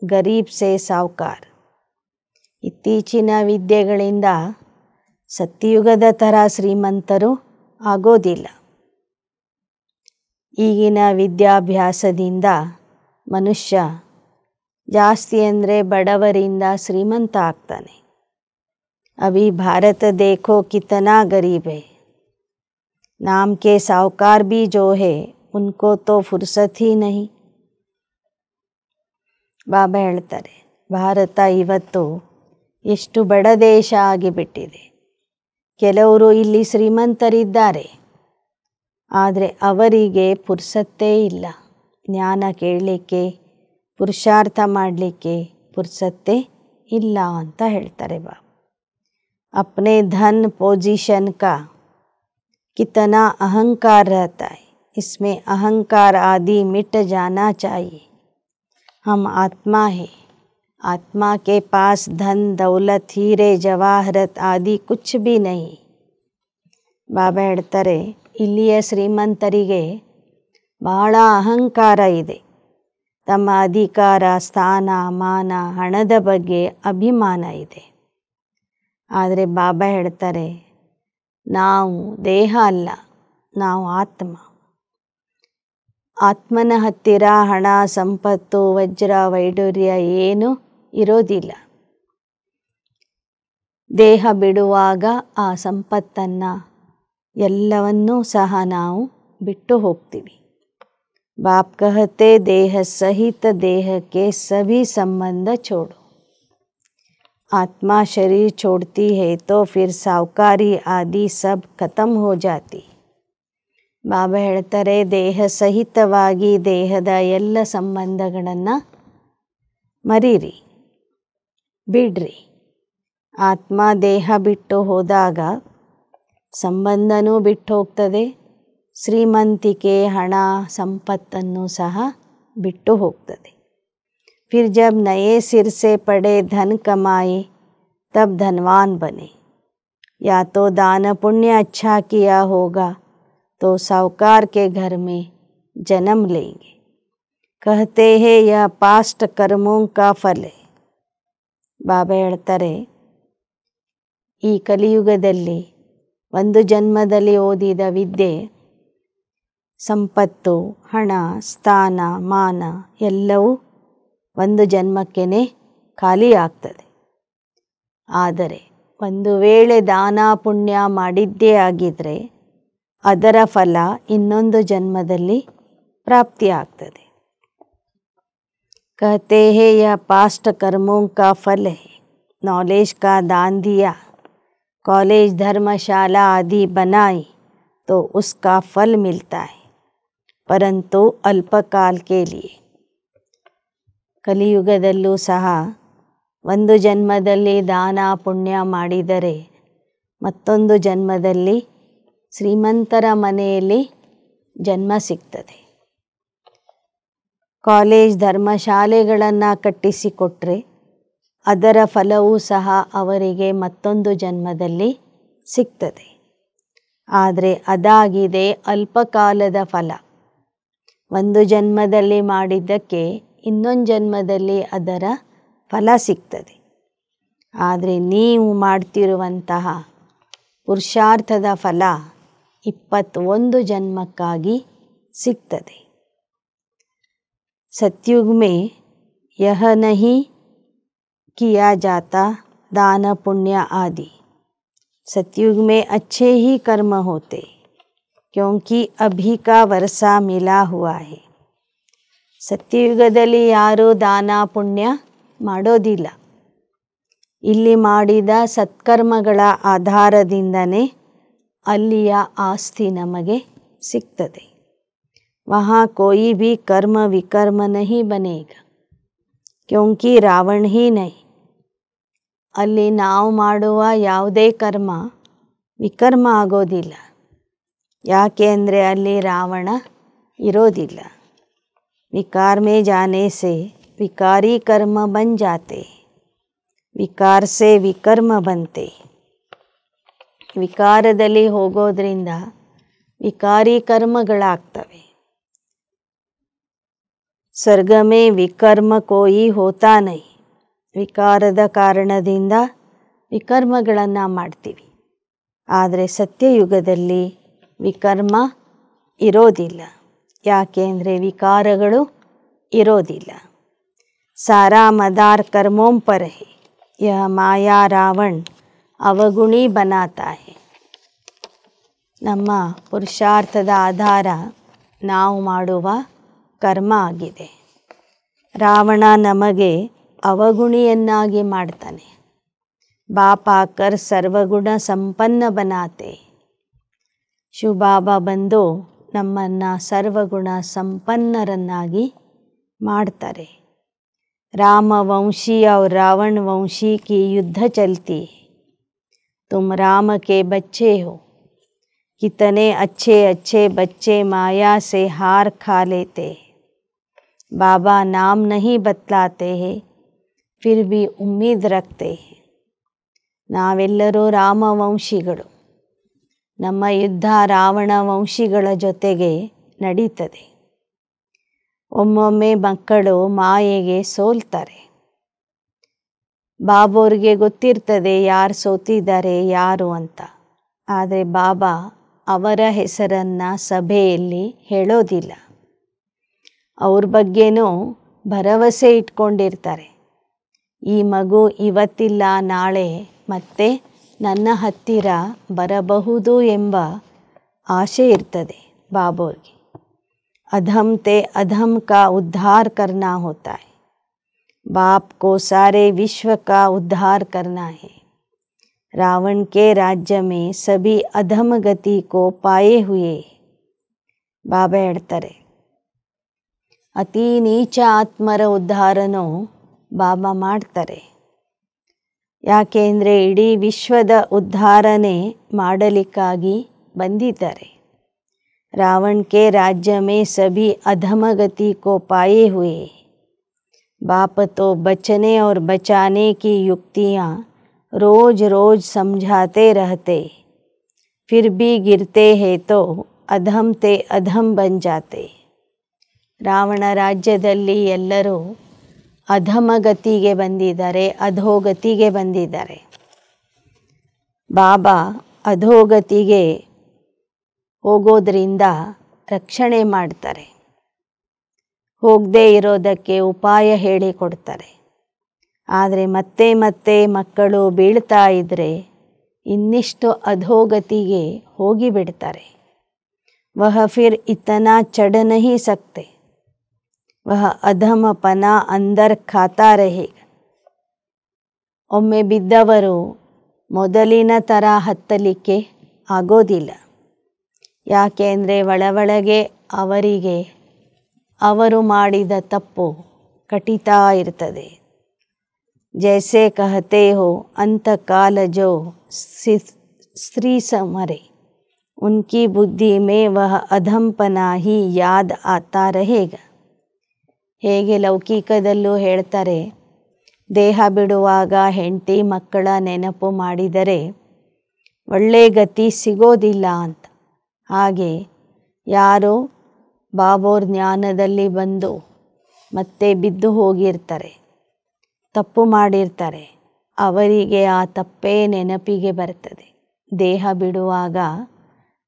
गरीब से साहूकार. ಇತ್ತೀಚಿನ ವಿದ್ಯೆಗಳಿಂದ ಸತ್ಯಯುಗದ ಥರ ಶ್ರೀಮಂತರು ಆಗೋದಿಲ್ಲ. ಈಗಿನ ವಿದ್ಯಾಭ್ಯಾಸದಿಂದ ಮನುಷ್ಯ ಜಾಸ್ತಿ ಅಂದರೆ ಬಡವರಿಂದ ಶ್ರೀಮಂತ ಆಗ್ತಾನೆ. अभी भारत देखो कितना गरीब है. नाम के साहूकार भी जो है उनको तो फुर्सत ही नहीं. ಬಾಬಾ ಹೇಳ್ತಾರೆ, ಭಾರತ ಇವತ್ತು ಎಷ್ಟು ಬಡ ದೇಶ ಆಗಿಬಿಟ್ಟಿದೆ. ಕೆಲವರು ಇಲ್ಲಿ ಶ್ರೀಮಂತರಿದ್ದಾರೆ, ಆದರೆ ಅವರಿಗೆ ಪುರ್ಸತ್ತೇ ಇಲ್ಲ. ಜ್ಞಾನ ಕೇಳಲಿಕ್ಕೆ, ಪುರುಷಾರ್ಥ ಮಾಡಲಿಕ್ಕೆ ಪುರ್ಸತ್ತೇ ಇಲ್ಲ ಅಂತ ಹೇಳ್ತಾರೆ ಬಾಬಾ. अपने धन पोजीशन का कितना अहंकार रहता है, इसमें अहंकार आदि मिट जाना चाहिए. हम आत्मा है, आत्मा के पास धन दौलत हीरे जवाहरत आदि कुछ भी नहीं. ಬಾಬಾ ಹೇಳ್ತಾರೆ, ಇಲ್ಲಿಯ ಶ್ರೀಮಂತರಿಗೆ ಬಹಳ ಅಹಂಕಾರ ಇದೆ. ತಮ್ಮ ಅಧಿಕಾರ, ಸ್ಥಾನ, ಮಾನ, ಹಣದ ಬಗ್ಗೆ ಅಭಿಮಾನ ಇದೆ. ಆದರೆ ಬಾಬಾ ಹೇಳ್ತಾರೆ, ನಾವು ದೇಹ ಅಲ್ಲ, ನಾವು ಆತ್ಮ. ಆತ್ಮನ ಹತ್ತಿರ ಹಣ, ಸಂಪತ್ತು, ವಜ್ರ, ವೈಡೂರ್ಯ ಏನೂ ಇರೋದಿಲ್ಲ. ದೇಹ ಬಿಡುವಾಗ ಆ ಸಂಪತ್ತನ್ನು ಎಲ್ಲವನ್ನೂ ಸಹ ನಾವು ಬಿಟ್ಟು ಹೋಗ್ತೀವಿ. ಬಾಪ್ ಕಹತೆ ದೇಹ ಸಹಿತ ದೇಹಕ್ಕೆ ಸಭಿ ಸಂಬಂಧ छोड़ो. आत्मा शरीर छोड़ती है तो फिर साहूकारी आदि सब खत्म हो जाती. ಬಾಬಾ ಹೇಳ್ತಾರೆ, ದೇಹ ಸಹಿತವಾಗಿ ದೇಹದ ಎಲ್ಲ ಸಂಬಂಧಗಳನ್ನು ಮರೀರಿ, ಬಿಡ್ರಿ. ಆತ್ಮ ದೇಹ ಬಿಟ್ಟು ಹೋದಾಗ ಸಂಬಂಧನೂ ಬಿಟ್ಟು ಹೋಗ್ತದೆ, ಶ್ರೀಮಂತಿಕೆ ಹಣ ಸಂಪತ್ತನ್ನು ಸಹ ಬಿಟ್ಟು ಹೋಗ್ತದೆ. ಫಿರ್ ಜಬ್ ನಯೇ ಸಿರ್ ಸೆ ಪಡೆ ಧನ್ ಕಮಾಯೆ ತಬ್ ಧನವಾನ್ ಬನೆ. या तो दान पुण्य अच्छा किया होगा तो साहूकार के घर में जन्म लेंगे. कहते हैं यह पास्ट कर्मों का फल है. ಬಾಬಾ ಹೇಳ್ತಾರೆ, ಈ ಕಲಿಯುಗದಲ್ಲಿ ಒಂದು ಜನ್ಮದಲ್ಲಿ ಓದಿದ ವಿದ್ಯೆ, ಸಂಪತ್ತು, ಹಣ, ಸ್ಥಾನ, ಮಾನ ಎಲ್ಲವೂ ಒಂದು ಜನ್ಮಕ್ಕೇ ಖಾಲಿ ಆಗ್ತದೆ. ಆದರೆ ಒಂದು ವೇಳೆ ದಾನ ಪುಣ್ಯ ಮಾಡಿದ್ದೇ ಆಗಿದ್ದರೆ ಅದರ ಫಲ ಇನ್ನೊಂದು ಜನ್ಮದಲ್ಲಿ ಪ್ರಾಪ್ತಿಯಾಗ್ತದೆ. कहते हैं यह पास्ट कर्मों का फल है. नॉलेज का दान दिया, कॉलेज धर्मशाला आदि बनाई तो उसका फल मिलता है, परंतु अल्पकाल के लिए. ಕಲಿಯುಗದಲ್ಲೂ ಸಹ ಒಂದು ಜನ್ಮದಲ್ಲಿ ದಾನ ಪುಣ್ಯ ಮಾಡಿದರೆ ಮತ್ತೊಂದು ಜನ್ಮದಲ್ಲಿ ಶ್ರೀಮಂತರ ಮನೆಯಲ್ಲಿ ಜನ್ಮ ಸಿಗ್ತದೆ. ಕಾಲೇಜ್ ಧರ್ಮಶಾಲೆಗಳನ್ನು ಕಟ್ಟಿಸಿಕೊಟ್ರೆ ಅದರ ಫಲವೂ ಸಹ ಅವರಿಗೆ ಮತ್ತೊಂದು ಜನ್ಮದಲ್ಲಿ ಸಿಗ್ತದೆ. ಆದರೆ ಅದಾಗಿದೆ ಅಲ್ಪಕಾಲದ ಫಲ. ಒಂದು ಜನ್ಮದಲ್ಲಿ ಮಾಡಿದ್ದಕ್ಕೆ ಇನ್ನೊಂದು ಜನ್ಮದಲ್ಲಿ ಅದರ ಫಲ ಸಿಗ್ತದೆ. ಆದರೆ ನೀವು ಮಾಡ್ತಿರುವಂತಹ ಪುರುಷಾರ್ಥದ ಫಲ 21 ಜನ್ಮಕ್ಕಾಗಿ ಸಿಗ್ತದೆ. सतयुग में यह नहीं किया जाता दान पुण्य आदि. सतयुग में अच्छे ही कर्म होते क्योंकि अभी का वर्षा मिला हुआ है. ಸತ್ಯಯುಗದಲ್ಲಿ ಯಾರೂ ದಾನ ಪುಣ್ಯ ಮಾಡೋದಿಲ್ಲ. ಇಲ್ಲಿ ಮಾಡಿದ ಸತ್ಕರ್ಮಗಳ ಆಧಾರದಿಂದನೇ ಅಲ್ಲಿಯ ಆಸ್ತಿ ನಮಗೆ ಸಿಗ್ತದೆ. वहाँ कोई भी कर्म विकर्म नहीं बनेगा क्योंकि रावण ही नहीं. ಅಲ್ಲಿ ನಾವು ಮಾಡುವ ಯಾವುದೇ ಕರ್ಮ ವಿಕರ್ಮ ಆಗೋದಿಲ್ಲ. ಯಾಕೆ ಅಂದರೆ ಅಲ್ಲಿ ರಾವಣ ಇರೋದಿಲ್ಲ. विकार में जाने से विकारी कर्म बन जाते, विकार से विकर्म बनते. ವಿಕಾರದಲ್ಲಿ ಹೋಗೋದ್ರಿಂದ ವಿಕಾರಿ ಕರ್ಮಗಳಾಗ್ತವೆ. ಸ್ವರ್ಗ ಮೇ ವಿಕರ್ಮ ಕೋಯಿ ಹೋತಾ ನೈ. ವಿಕಾರದ ಕಾರಣದಿಂದ ವಿಕರ್ಮಗಳನ್ನು ಮಾಡ್ತೀವಿ. ಆದರೆ ಸತ್ಯಯುಗದಲ್ಲಿ ವಿಕರ್ಮ ಇರೋದಿಲ್ಲ. ಯಾಕೆ ಅಂದರೆ ವಿಕಾರಗಳು ಇರೋದಿಲ್ಲ. ಸಾರಾ ಮದಾರ್ ಕರ್ಮೋಂ ಪರ್ ಹೈ. ಯಹ ಮಾಯಾ ರಾವಣ್ ಅವಗುಣಿ ಬನಾತಾ ಹೈ. ನಮ್ಮ ಪುರುಷಾರ್ಥದ ಆಧಾರ ನಾವು ಮಾಡುವ ಕರ್ಮ ಆಗಿದೆ. ರಾವಣ ನಮಗೆ ಅವಗುಣಿಯನ್ನಾಗಿ ಮಾಡ್ತಾನೆ. ಬಾಪ ಆಕರ್ ಸರ್ವಗುಣ ಸಂಪನ್ನ ಬನಾತೆ. ಶಿವಬಾಬಾ ಬಂದು ನಮ್ಮನ್ನು ಸರ್ವಗುಣ ಸಂಪನ್ನರನ್ನಾಗಿ ಮಾಡ್ತಾರೆ. ರಾಮವಂಶಿ और रावण वंशी की युद्ध चलती है. तुम राम के बच्चे हो. कितने अच्छे अच्छे बच्चे माया से हार खा लेते. बाबा नाम नहीं बतलाते हैं फिर भी उम्मीद रखते हैं. ನಾವೆಲ್ಲರೂ ರಾಮವಂಶಿಗಳು. ನಮ್ಮ ಯುದ್ಧ ರಾವಣ ವಂಶಿಗಳ ಜೊತೆಗೆ ನಡೀತದೆ. ಒಮ್ಮೊಮ್ಮೆ ಮಕ್ಕಳು ಮಾಯೆಗೆ ಸೋಲ್ತಾರೆ. ಬಾಬೋರಿಗೆ ಗೊತ್ತಿರ್ತದೆ ಯಾರು ಸೋತಿದ್ದಾರೆ ಯಾರು ಅಂತ. ಆದರೆ ಬಾಬಾ ಅವರ ಹೆಸರನ್ನು ಸಭೆಯಲ್ಲಿ ಹೇಳೋದಿಲ್ಲ. ಅವ್ರ ಬಗ್ಗೆನೂ ಭರವಸೆ ಇಟ್ಕೊಂಡಿರ್ತಾರೆ. ಈ ಮಗು ಇವತ್ತಿಲ್ಲ ನಾಳೆ ಮತ್ತೆ ನನ್ನ ಹತ್ತಿರ ಬರಬಹುದು ಎಂಬ ಆಶೆ ಇರ್ತದೆ ಬಾಬೋರಿಗೆ. अधम ते अधम का उद्धार करना होता है. बाप को सारे विश्व का उद्धार करना है. रावण के राज्य में सभी अधम गति को पाए हुए ಬಾಬಾ ಹೇಳ್ತಾರೆ, ಅತಿ ನೀಚ ಆತ್ಮರ ಉದ್ಧಾರನೂ ಬಾಬಾ ಮಾಡ್ತಾರೆ. ಯಾಕೆಂದರೆ ಇಡೀ ವಿಶ್ವದ ಉದ್ಧಾರನೆ ಮಾಡಲಿಕ್ಕಾಗಿ ಬಂದಿದ್ದಾರೆ. रावण के राज्य में सभी अधमगति को पाए हुए बाप तो बचने और बचाने की युक्तियाँ रोज रोज समझाते रहते, फिर भी गिरते हैं तो अधम ते अधम बन जाते. ರಾವಣ ರಾಜ್ಯದಲ್ಲಿ ಎಲ್ಲರೂ ಅಧಮಗತಿಗೆ ಬಂದಿದ್ದಾರೆ, ಅಧೋಗತಿಗೆ ಬಂದಿದ್ದಾರೆ. ಬಾಬಾ ಅಧೋಗತಿಗೆ ಹೋಗೋದ್ರಿಂದ ರಕ್ಷಣೆ ಮಾಡ್ತಾರೆ, ಹೋಗದೇ ಇರೋದಕ್ಕೆ ಉಪಾಯ ಹೇಳಿಕೊಡ್ತಾರೆ. ಆದರೆ ಮತ್ತೆ ಮತ್ತೆ ಮಕ್ಕಳು ಬೀಳ್ತಾ ಇದ್ದರೆ ಇನ್ನಿಷ್ಟು ಅಧೋಗತಿಗೆ ಹೋಗಿಬಿಡ್ತಾರೆ. ವಹ ಫಿರ್ ಇತನಾ ಚढ़ नहीं सकते, ವಹ ಅಧಮಪನ ಅಂದರ್ ಖಾತಾ रहेगा. ಒಮ್ಮೆ ಬಿದ್ದವರು ಮೊದಲಿನ ಥರ ಹತ್ತಲಿಕ್ಕೆ ಆಗೋದಿಲ್ಲ. ಯಾಕೆಂದರೆ ಒಳಗೆ ಅವರಿಗೆ ಅವರು ಮಾಡಿದ ತಪ್ಪು ಕಟಿತಾ ಇರ್ತದೆ. ಜೈಸೆ ಕಹತೆ ಹೋ ಅಂತಕಾಲ ಜೋ ಸ್ತ್ರೀ ಸಮರೆ ಉನ್ಕಿ ಬುದ್ಧಿ ಮೇ ವಹ ಅಧಂಪನ ಹಿ ಯಾದ್ ಆತಾ रहेಗ. ಹೇಗೆ ಲೌಕಿಕದಲ್ಲೂ ಹೇಳ್ತಾರೆ, ದೇಹ ಬಿಡುವಾಗ ಹೆಂಡತಿ ಮಕ್ಕಳ ನೆನಪು ಮಾಡಿದರೆ ಒಳ್ಳೆ ಗತಿ ಸಿಗೋದಿಲ್ಲ ಅಂತ. ಹಾಗೆ ಯಾರು ಬಾಬೋರ್ ಜ್ಞಾನದಲ್ಲಿ ಬಂದು ಮತ್ತೆ ಬಿದ್ದು ಹೋಗಿರ್ತಾರೆ, ತಪ್ಪು ಮಾಡಿರ್ತಾರೆ, ಅವರಿಗೆ ಆ ತಪ್ಪೇ ನೆನಪಿಗೆ ಬರ್ತದೆ. ದೇಹ ಬಿಡುವಾಗ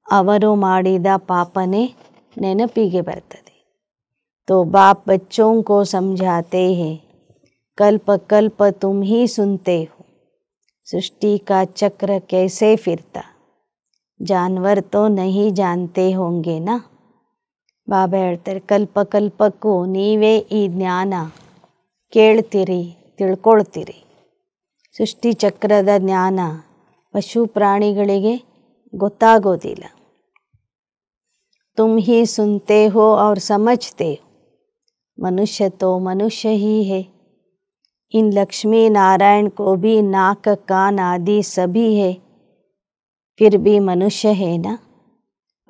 ಅವರು ಮಾಡಿದ ಪಾಪನೇ ನೆನಪಿಗೆ ಬರ್ತದೆ. तो बाप बच्चों को समझाते हैं, कल्प कल्प तुम ही सुनते हो, सृष्टि का चक्र कैसे फिरता, जानवर तो नहीं जानते होंगे ना. ಬಾಬಾ ಹೇಳ್ತಾರೆ, ಕಲ್ಪ ಕಲ್ಪಕ್ಕೂ ನೀವೇ ಈ ಜ್ಞಾನ ಕೇಳ್ತೀರಿ, ತಿಳ್ಕೊಳ್ತೀರಿ. ಸೃಷ್ಟಿ ಚಕ್ರದ ಜ್ಞಾನ ಪಶು ಪ್ರಾಣಿಗಳಿಗೆ ಗೊತ್ತಾಗೋದಿಲ್ಲ. तुम ही सुनते हो और समझते हो, मनुष्य तो मनुष्य ही है. इन लक्ष्मी नारायण को भी नाक कान आदि सभी है, फिर भी मनुष्य है ना.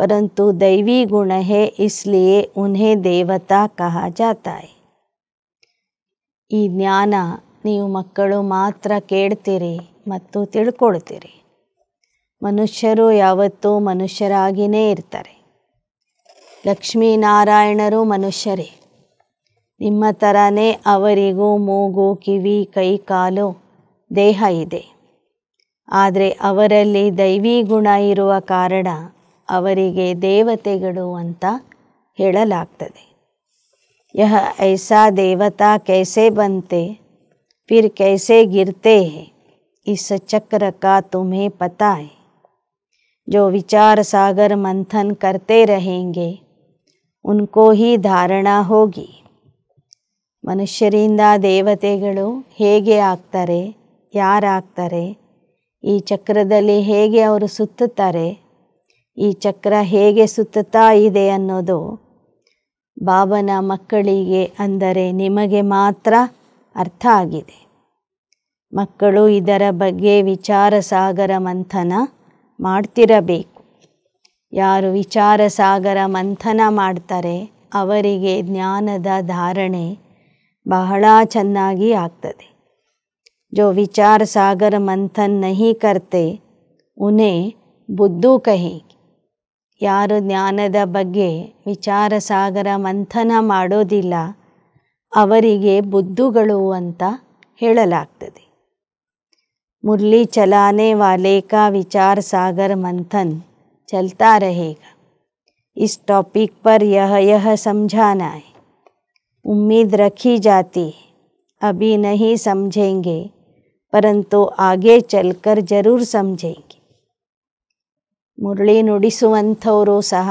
परंतु दैवी गुण है, इसलिए उन्हें देवता कहा जाता है. ಈ ಜ್ಞಾನ ನೀವು ಮಕ್ಕಳು ಮಾತ್ರ ಕೇಳ್ತೀರಿ ಮತ್ತು ತಿಳ್ಕೊಳ್ತೀರಿ. ಮನುಷ್ಯರು ಯಾವತ್ತೂ ಮನುಷ್ಯರಾಗಿಯೇ ಇರ್ತಾರೆ. ಲಕ್ಷ್ಮೀನಾರಾಯಣರು ಮನುಷ್ಯರೇ. ನಿಮ್ಮ ಥರನೇ ಅವರಿಗೂ ಮೂಗು, ಕಿವಿ, ಕೈ, ಕಾಲು, ದೇಹ ಇದೆ. ಆದರೆ ಅವರಲ್ಲಿ ದೈವಿ ಗುಣ ಇರುವ ಕಾರಣ ಅವರಿಗೆ ದೇವತೆಗಳು ಅಂತ ಹೇಳಲಾಗ್ತದೆ. ಯಹ ಐಸಾ ದೇವತಾ ಕೈಸೆ ಬಂತೆ, ಫಿರ್ ಕೈಸೆ ಗಿರ್ತೆ ಹೈ, इस चक्र का तुम्हें पता है. जो विचार सागर मंथन करते रहेंगे उनको ही धारणा होगी. ಮನುಷ್ಯರಿಂದ ದೇವತೆಗಳು ಹೇಗೆ ಆಗ್ತಾರೆ, ಯಾರಾಗ್ತಾರೆ, ಈ ಚಕ್ರದಲ್ಲಿ ಹೇಗೆ ಅವರು ಸುತ್ತುತ್ತಾರೆ, ಈ ಚಕ್ರ ಹೇಗೆ ಸುತ್ತುತ್ತಾ ಇದೆ ಅನ್ನೋದು ಬಾಬನ ಮಕ್ಕಳಿಗೆ, ಅಂದರೆ ನಿಮಗೆ ಮಾತ್ರ ಅರ್ಥ ಆಗಿದೆ. ಮಕ್ಕಳು ಇದರ ಬಗ್ಗೆ ವಿಚಾರ ಸಾಗರ ಮಂಥನ ಮಾಡ್ತಿರಬೇಕು. ಯಾರು ವಿಚಾರ ಸಾಗರ ಮಂಥನ ಮಾಡ್ತಾರೆ ಅವರಿಗೆ ಜ್ಞಾನದ ಧಾರಣೆ ಬಹಳ ಚೆನ್ನಾಗಿ ಆಗ್ತದೆ. जो विचार सागर मंथन नहीं करते उन्हें बुद्धू कहेंगे. ಯಾರು ಜ್ಞಾನದ ಬಗ್ಗೆ ವಿಚಾರ ಸಾಗರ ಮಂಥನ ಮಾಡೋದಿಲ್ಲ ಅವರಿಗೆ ಬುದ್ಧುಗಳು ಅಂತ ಹೇಳಲಾಗ್ತದೆ. मुरली चलाने वाले का विचार सागर मंथन चलता रहेगा. इस टॉपिक पर यह समझाना है. उम्मीद रखी जाती है, अभी नहीं समझेंगे परंतु आगे चलकर जरूर समझेंगे. ಮುರಳಿ ನುಡಿಸುವಂಥವರು ಸಹ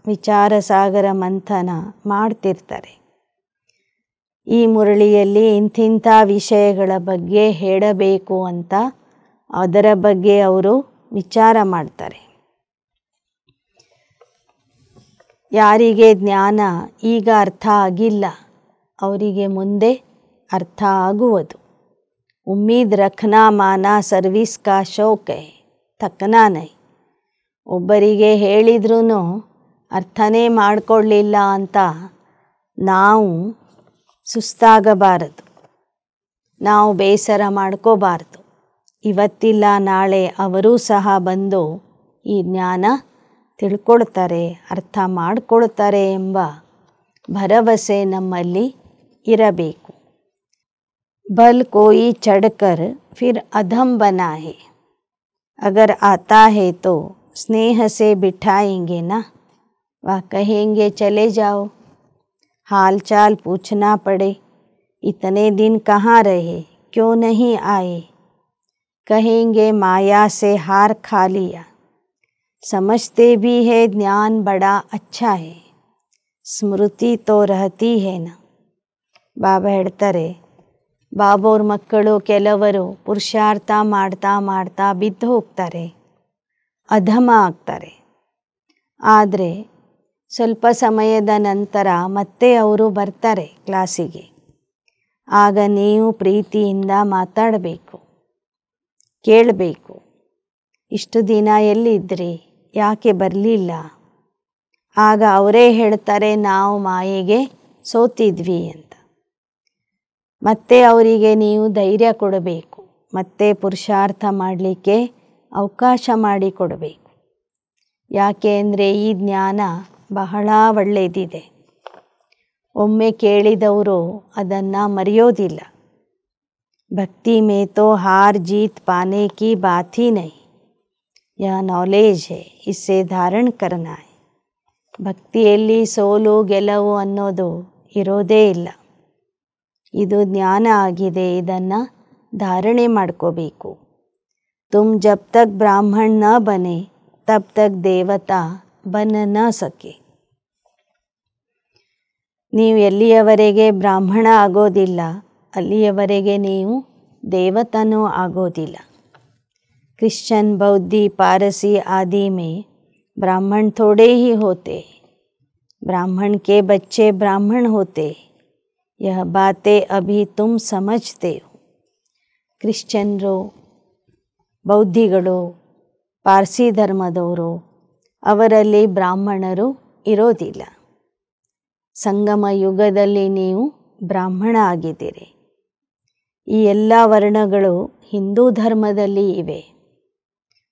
ವಿಚಾರ ಸಾಗರ ಮಂಥನ ಮಾಡ್ತಿರ್ತಾರೆ. ಈ ಮುರಳಿಯಲ್ಲಿ ಇಂಥಿಂಥ ವಿಷಯಗಳ ಬಗ್ಗೆ ಹೇಳಬೇಕು ಅಂತ ಅದರ ಬಗ್ಗೆ ಅವರು ವಿಚಾರ ಮಾಡ್ತಾರೆ. ಯಾರಿಗೆ ಜ್ಞಾನ ಈಗ ಅರ್ಥ ಆಗಿಲ್ಲ ಅವರಿಗೆ ಮುಂದೆ ಅರ್ಥ ಆಗುವುದು. ಉಮ್ಮೀದ್ ರಖನಾ ಮಾನಾ ಸರ್ವಿಸ್ ಕಾ ಶೌಕ್ ಹೈ ಥಕನಾ ನೈ. ಒಬ್ಬರಿಗೆ ಹೇಳಿದ್ರೂ ಅರ್ಥನೇ ಮಾಡಿಕೊಳ್ಳಿಲ್ಲ ಅಂತ ನಾವು ಸುಸ್ತಾಗಬಾರದು, ನಾವು ಬೇಸರ ಮಾಡ್ಕೋಬಾರ್ದು. ಇವತ್ತಿಲ್ಲ ನಾಳೆ ಅವರೂ ಸಹ ಬಂದು ಈ ಜ್ಞಾನ ತಿಳ್ಕೊಳ್ತಾರೆ, ಅರ್ಥ ಮಾಡಿಕೊಳ್ತಾರೆ ಎಂಬ ಭರವಸೆ ನಮ್ಮಲ್ಲಿ ಇರಬೇಕು. ಬಲ್ ಕೋಯಿ ಚढ़कर फिर अधम बना है, अगर आता है तो स्नेह से बिठाएंगे ना, वह कहेंगे चले जाओ. हाल चाल पूछना पड़े, इतने दिन कहाँ रहे, क्यों नहीं आए, कहेंगे माया से हार खा लिया. समझते भी है ज्ञान बड़ा अच्छा है, ಸ್ಮೃತಿ ತೋ ರಹತಿ ಹೇನ. ಬಾಬಾ ಹೇಳ್ತಾರೆ, ಬಾಬೋರ್ ಮಕ್ಕಳು ಕೆಲವರು ಪುರುಷಾರ್ಥ ಮಾಡ್ತಾ ಮಾಡ್ತಾ ಬಿದ್ದು ಹೋಗ್ತಾರೆ, ಅಧಮ ಆಗ್ತಾರೆ. ಆದರೆ ಸ್ವಲ್ಪ ಸಮಯದ ನಂತರ ಮತ್ತೆ ಅವರು ಬರ್ತಾರೆ ಕ್ಲಾಸಿಗೆ. ಆಗ ನೀವು ಪ್ರೀತಿಯಿಂದ ಮಾತಾಡಬೇಕು, ಕೇಳಬೇಕು, ಇಷ್ಟು ದಿನ ಎಲ್ಲಿದ್ರಿ, ಯಾಕೆ ಬರಲಿಲ್ಲ. ಆಗ ಅವರೇ ಹೇಳ್ತಾರೆ ನಾವು ಮಾಯೆಗೆ ಸೋತಿದ್ವಿ ಅಂತ. ಮತ್ತೆ ಅವರಿಗೆ ನೀವು ಧೈರ್ಯ ಕೊಡಬೇಕು, ಮತ್ತೆ ಪುರುಷಾರ್ಥ ಮಾಡಲಿಕ್ಕೆ ಅವಕಾಶ ಮಾಡಿಕೊಡಬೇಕು. ಯಾಕೆ ಅಂದರೆ ಈ ಜ್ಞಾನ ಬಹಳ ಒಳ್ಳೆಯದಿದೆ. ಒಮ್ಮೆ ಕೇಳಿದವರು ಅದನ್ನು ಮರೆಯೋದಿಲ್ಲ. ಭಕ್ತಿ ಮೇ ತೋ ಹಾರ್ ಜೀತ್ ಪಾನೆ ಕಿ ಬಾತ್ ಹಿ ನಹೀ, ಯಹ ನಾಲೆಜ್ ಹೈ, ಇಸ್ಸೆ ಧಾರಣ ಕರ್ನಾ ಹೈ. ಭಕ್ತಿಯಲ್ಲಿ ಸೋಲು ಗೆಲುವು ಅನ್ನೋದು ಇರೋದೇ ಇಲ್ಲ. ಇದು ಜ್ಞಾನ ಆಗಿದೆ, ಇದನ್ನು ಧಾರಣೆ ಮಾಡ್ಕೋಬೇಕು. ತುಮ್ ಜಬ್ ತಕ್ ಬ್ರಾಹ್ಮಣ ನ ಬನೆ ತಬ್ ತಕ್ ದೇವತಾ ಬನ ನ ಸಕೆ. ನೀವು ಎಲ್ಲಿಯವರೆಗೆ ಬ್ರಾಹ್ಮಣ ಆಗೋದಿಲ್ಲ ಅಲ್ಲಿಯವರೆಗೆ ನೀವು ದೇವತನೂ ಆಗೋದಿಲ್ಲ. क्रिश्चन बौद्धी पारसी आदि में ब्राह्मण थोड़े ही होते, ब्राह्मण के बच्चे ब्राह्मण होते, यह बातें अभी तुम समझते हो. ಕ್ರಿಶ್ಚಿಯನ್ರು, ಬೌದ್ಧಿಗಳು, ಪಾರ್ಸಿ ಧರ್ಮದವರು, ಅವರಲ್ಲಿ ಬ್ರಾಹ್ಮಣರು ಇರೋದಿಲ್ಲ. ಸಂಗಮ ಯುಗದಲ್ಲಿ ನೀವು ಬ್ರಾಹ್ಮಣ ಆಗಿದ್ದೀರಿ. ಈ ಎಲ್ಲ ವರ್ಣಗಳು ಹಿಂದೂ ಧರ್ಮದಲ್ಲಿ ಇವೆ.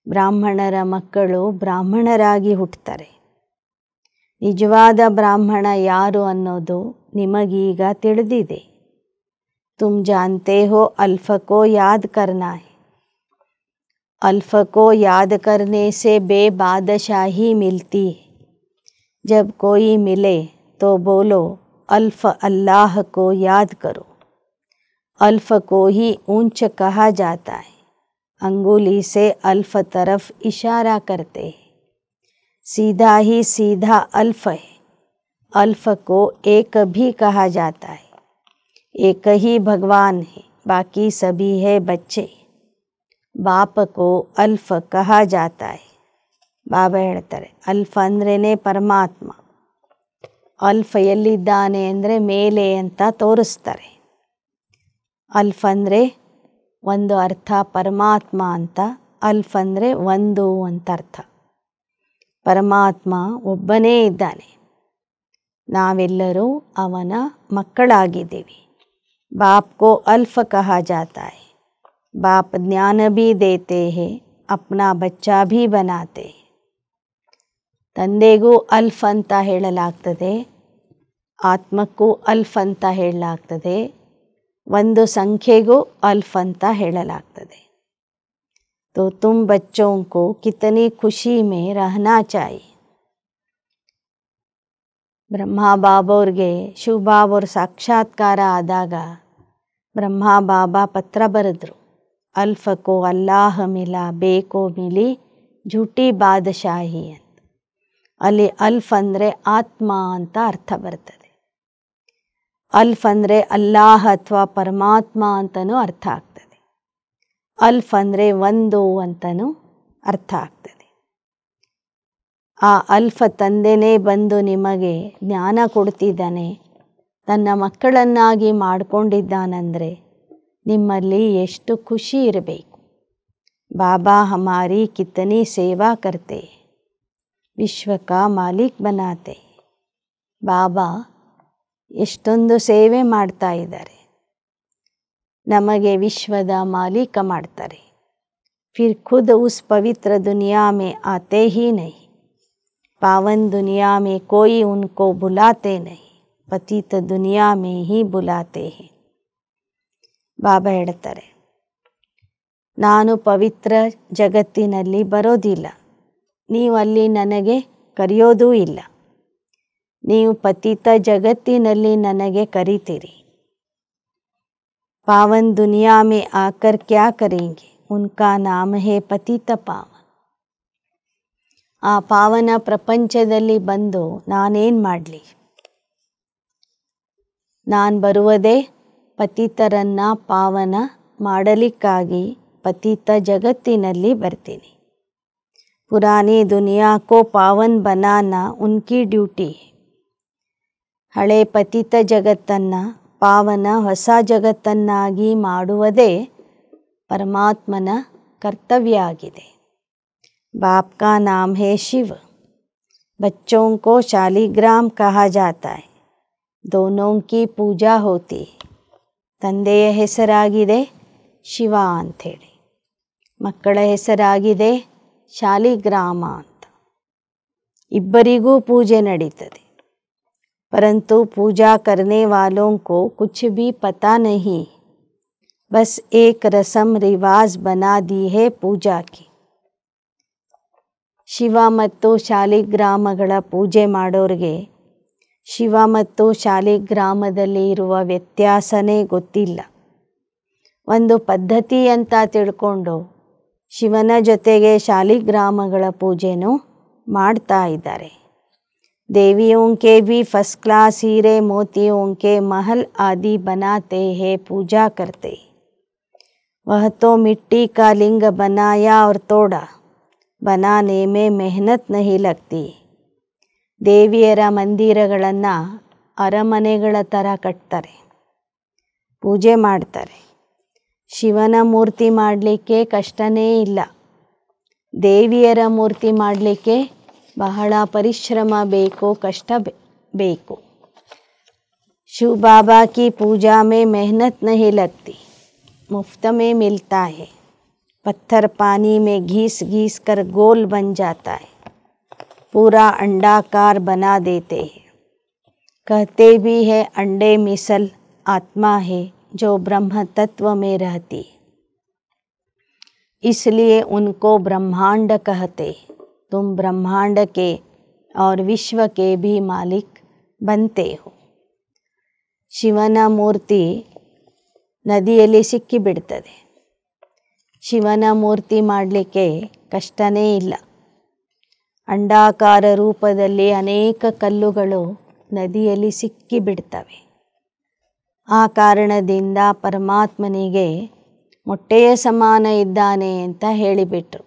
ಬ್ರಾಹ್ಮಣರ ಮಕ್ಕಳು ಬ್ರಾಹ್ಮಣರಾಗಿ ಹುಟ್ಟುತ್ತಾರೆ. ನಿಜವಾದ ಬ್ರಾಹ್ಮಣ ಯಾರು ಅನ್ನೋದು ನಿಮಗೀಗ ತಿಳಿದಿದೆ. तुम जानते हो अल्फ को याद करना है, अल्फ को याद करने से बेबादशाही मिलती है. जब कोई मिले तो बोलो अल्फ अल्लाह को याद करो. अल्फ को ही ऊंच कहा जाता है. अंगुली से अल्फ तरफ इशारा करते हैं. सीधा ही सीधा अल्फ है. अल्फ को एक भी कहा जाता है. एक ही भगवान है, बाकी सभी है बच्चे. बाप को अल्फ कहा जाता है. ಬಾಬಾ ಹೇಳ್ತಾರೆ, ಅಲ್ಫ ಅಂದ್ರೇ ಪರಮಾತ್ಮ. ಅಲ್ಫ ಎಲ್ಲಿದ್ದಾನೆ ಅಂದರೆ ಮೇಲೆ ಅಂತ ತೋರಿಸ್ತಾರೆ. ಅಲ್ಫ ಅಂದರೆ ಒಂದು ಅರ್ಥ, ಪರಮಾತ್ಮ ಅಂತ. ಅಲ್ಫ ಅಂದರೆ ಒಂದು ಅಂತ ಅರ್ಥ. ಪರಮಾತ್ಮ ಒಬ್ಬನೇ ಇದ್ದಾನೆ, ನಾವೆಲ್ಲರೂ ಅವನ ಮಕ್ಕಳಾಗಿದ್ದೀವಿ. बाप को अल्फ कहा जाता है. बाप ज्ञान भी देते हैं, अपना बच्चा भी बनाते हैं. ತಂದೆಗೂ ಅಲ್ಫ್ ಅಂತ ಹೇಳಲಾಗ್ತದೆ, ಆತ್ಮಕ್ಕೂ ಅಲ್ಫ್ ಅಂತ ಹೇಳಲಾಗ್ತದೆ, ಒಂದು ಸಂಖ್ಯೆಗೂ ಅಲ್ಫ್ ಅಂತ ಹೇಳಲಾಗ್ತದೆ. तो तुम बच्चों को कितनी खुशी में रहना चाहिए. ಬ್ರಹ್ಮ ಬಾಬೋರ್ಗೆ ಶಿವಬಾಬೋರ್ ಸಾಕ್ಷಾತ್ಕಾರ ಆದಾಗ ಬ್ರಹ್ಮ ಬಾಬಾ ಪತ್ರ ಬರೆದ್ರು. ಅಲ್ಫಕೋ ಅಲ್ಲಾಹ ಮಿಲಾ, ಬೇಕೋ ಮಿಲಿ ಝೂಟಿ ಬಾದಶಾಹಿ ಅಂತ. ಅಲ್ಲಿ ಅಲ್ಫ್ ಅಂದರೆ ಆತ್ಮ ಅಂತ ಅರ್ಥ ಬರ್ತದೆ. ಅಲ್ಫ್ ಅಂದರೆ ಅಲ್ಲಾಹ ಅಥವಾ ಪರಮಾತ್ಮ ಅಂತಲೂ ಅರ್ಥ ಆಗ್ತದೆ. ಅಲ್ಫ್ ಅಂದರೆ ಒಂದು ಅಂತಲೂ ಅರ್ಥ ಆಗ್ತದೆ. ಆ ಅಲ್ಫ ತಂದೆನೇ ಬಂದು ನಿಮಗೆ ಜ್ಞಾನ ಕೊಡ್ತಿದ್ದಾನೆ, ತನ್ನ ಮಕ್ಕಳನ್ನಾಗಿ ಮಾಡಿಕೊಂಡಿದ್ದಾನಂದರೆ ನಿಮ್ಮಲ್ಲಿ ಎಷ್ಟು ಖುಷಿ ಇರಬೇಕು. ಬಾಬಾ ಹಮಾರಿ ಕಿತನಿ ಸೇವಾ ಕರ್ತೆ, ವಿಶ್ವ ಕಾ ಮಾಲೀಕ್ ಬನಾತೆ. ಬಾಬಾ ಎಷ್ಟೊಂದು ಸೇವೆ ಮಾಡ್ತಾ ಇದ್ದಾರೆ, ನಮಗೆ ವಿಶ್ವದ ಮಾಲೀಕ ಮಾಡ್ತಾರೆ. फिर खुद उस पवित्र दुनिया में आते ही नहीं, पावन दुनिया में कोई उनको बुलाते नहीं, पतित दुनिया में ही बुलाते हैं. ಬಾಬಾ ಹೇಳ್ತಾರೆ, ನಾನು ಪವಿತ್ರ ಜಗತ್ತಿನಲ್ಲಿ ಬರೋದಿಲ್ಲ, ನೀವು ಅಲ್ಲಿ ನನಗೆ ಕರೆಯೋದೂ ಇಲ್ಲ. ನೀವು ಪತಿತ ಜಗತ್ತಿನಲ್ಲಿ ನನಗೆ ಕರೀತೀರಿ. पावन दुनिया में आकर क्या करेंगे, उनका नाम है पतित पावन. ಆ ಪಾವನ ಪ್ರಪಂಚದಲ್ಲಿ ಬಂದು ನಾನೇನು ಮಾಡಲಿ? ನಾನು ಬರುವುದೇ ಪತಿತರನ್ನು ಪಾವನ ಮಾಡಲಿಕ್ಕಾಗಿ ಪತಿತ ಜಗತ್ತಿನಲ್ಲಿ ಬರ್ತೀನಿ. ಪುರಾನಿ ದುನಿಯಾ ಕೋ ಪಾವನ್ ಬನಾನಾ ಉನ್ಕಿ ಡ್ಯೂಟಿ. ಹಳೆ ಪತಿತ ಜಗತ್ತನ್ನು ಪಾವನ ಹೊಸ ಜಗತ್ತನ್ನಾಗಿ ಮಾಡುವುದೇ परमात्मन कर्तव्य आಗಿದೆ. बाप का नाम है शिव, बच्चों को शालिग्राम कहा जाता है, दोनों की पूजा होती. ತಂದೆಯ ಹೆಸರಾಗಿದೆ ಶಿವ ಅಂಥೇಳಿ, ಮಕ್ಕಳ ಹೆಸರಾಗಿದೆ ಶಾಲಿಗ್ರಾಮ ಅಂತ. ಇಬ್ಬರಿಗೂ ಪೂಜೆ ನಡೀತದೆ. परंतु पूजा करने वालों को कुछ भी पता नहीं, बस एक रस्म रिवाज बना दी है पूजा की. ಶಿವ ಮತ್ತು ಶಾಲಿಗ್ರಾಮಗಳ ಪೂಜೆ ಮಾಡೋರಿಗೆ ಶಿವ ಮತ್ತು ಶಾಲಿಗ್ರಾಮದಲ್ಲಿ ಇರುವ ವ್ಯತ್ಯಾಸನೇ ಗೊತ್ತಿಲ್ಲ. ಒಂದು ಪದ್ಧತಿ ಅಂತ ತಿಳ್ಕೊಂಡು ಶಿವನ ಜೊತೆಗೆ ಶಾಲಿಗ್ರಾಮಗಳ ಪೂಜೆನೂ ಮಾಡ್ತಾ ಇದ್ದಾರೆ. देवियों के भी फर्स्ट क्लास हीरे मोतियों के महल आदि बनाते हैं, पूजा करते. वह तो मिट्टी का लिंग बनाया और तोड़ा, बनाने में मेहनत नहीं लगती. ದೇವಿಯರ ಮಂದಿರಗಳನ್ನು ಅರಮನೆಗಳ ಥರ ಕಟ್ತಾರೆ, ಪೂಜೆ ಮಾಡ್ತಾರೆ. ಶಿವನ ಮೂರ್ತಿ ಮಾಡಲಿಕ್ಕೆ ಕಷ್ಟನೇ ಇಲ್ಲ, ದೇವಿಯರ ಮೂರ್ತಿ ಮಾಡಲಿಕ್ಕೆ ಬಹಳ ಪರಿಶ್ರಮ ಬೇಕು, ಕಷ್ಟ ಬೇಕು. शिव बाबा की पूजा में मेहनत नहीं लगती, मुफ्त में मिलता है. पत्थर पानी में घिस घिस कर गोल बन जाता है, पूरा अंडाकार बना देते हैं. कहते भी है अंडे मिसल आत्मा है जो ब्रह्म तत्व में रहती, इसलिए उनको ब्रह्मांड कहते. तुम ब्रह्मांड के और विश्व के भी मालिक बनते हो. ಶಿವನ ಮೂರ್ತಿ ನದಿಯಲ್ಲಿ ಸಿಕ್ಕಿಬಿಡ್ತದೆ. ಶಿವನ ಮೂರ್ತಿ ಮಾಡಲಿಕ್ಕೆ ಕಷ್ಟನೇ ಇಲ್ಲ. ಅಂಡಾಕಾರ ರೂಪದಲ್ಲಿ ಅನೇಕ ಕಲ್ಲುಗಳು ನದಿಯಲ್ಲಿ ಸಿಕ್ಕಿಬಿಡ್ತವೆ. ಆ ಕಾರಣದಿಂದ ಪರಮಾತ್ಮನಿಗೆ ಮೊಟ್ಟೆಯ ಸಮಾನ ಇದ್ದಾನೆ ಅಂತ ಹೇಳಿಬಿಟ್ರು.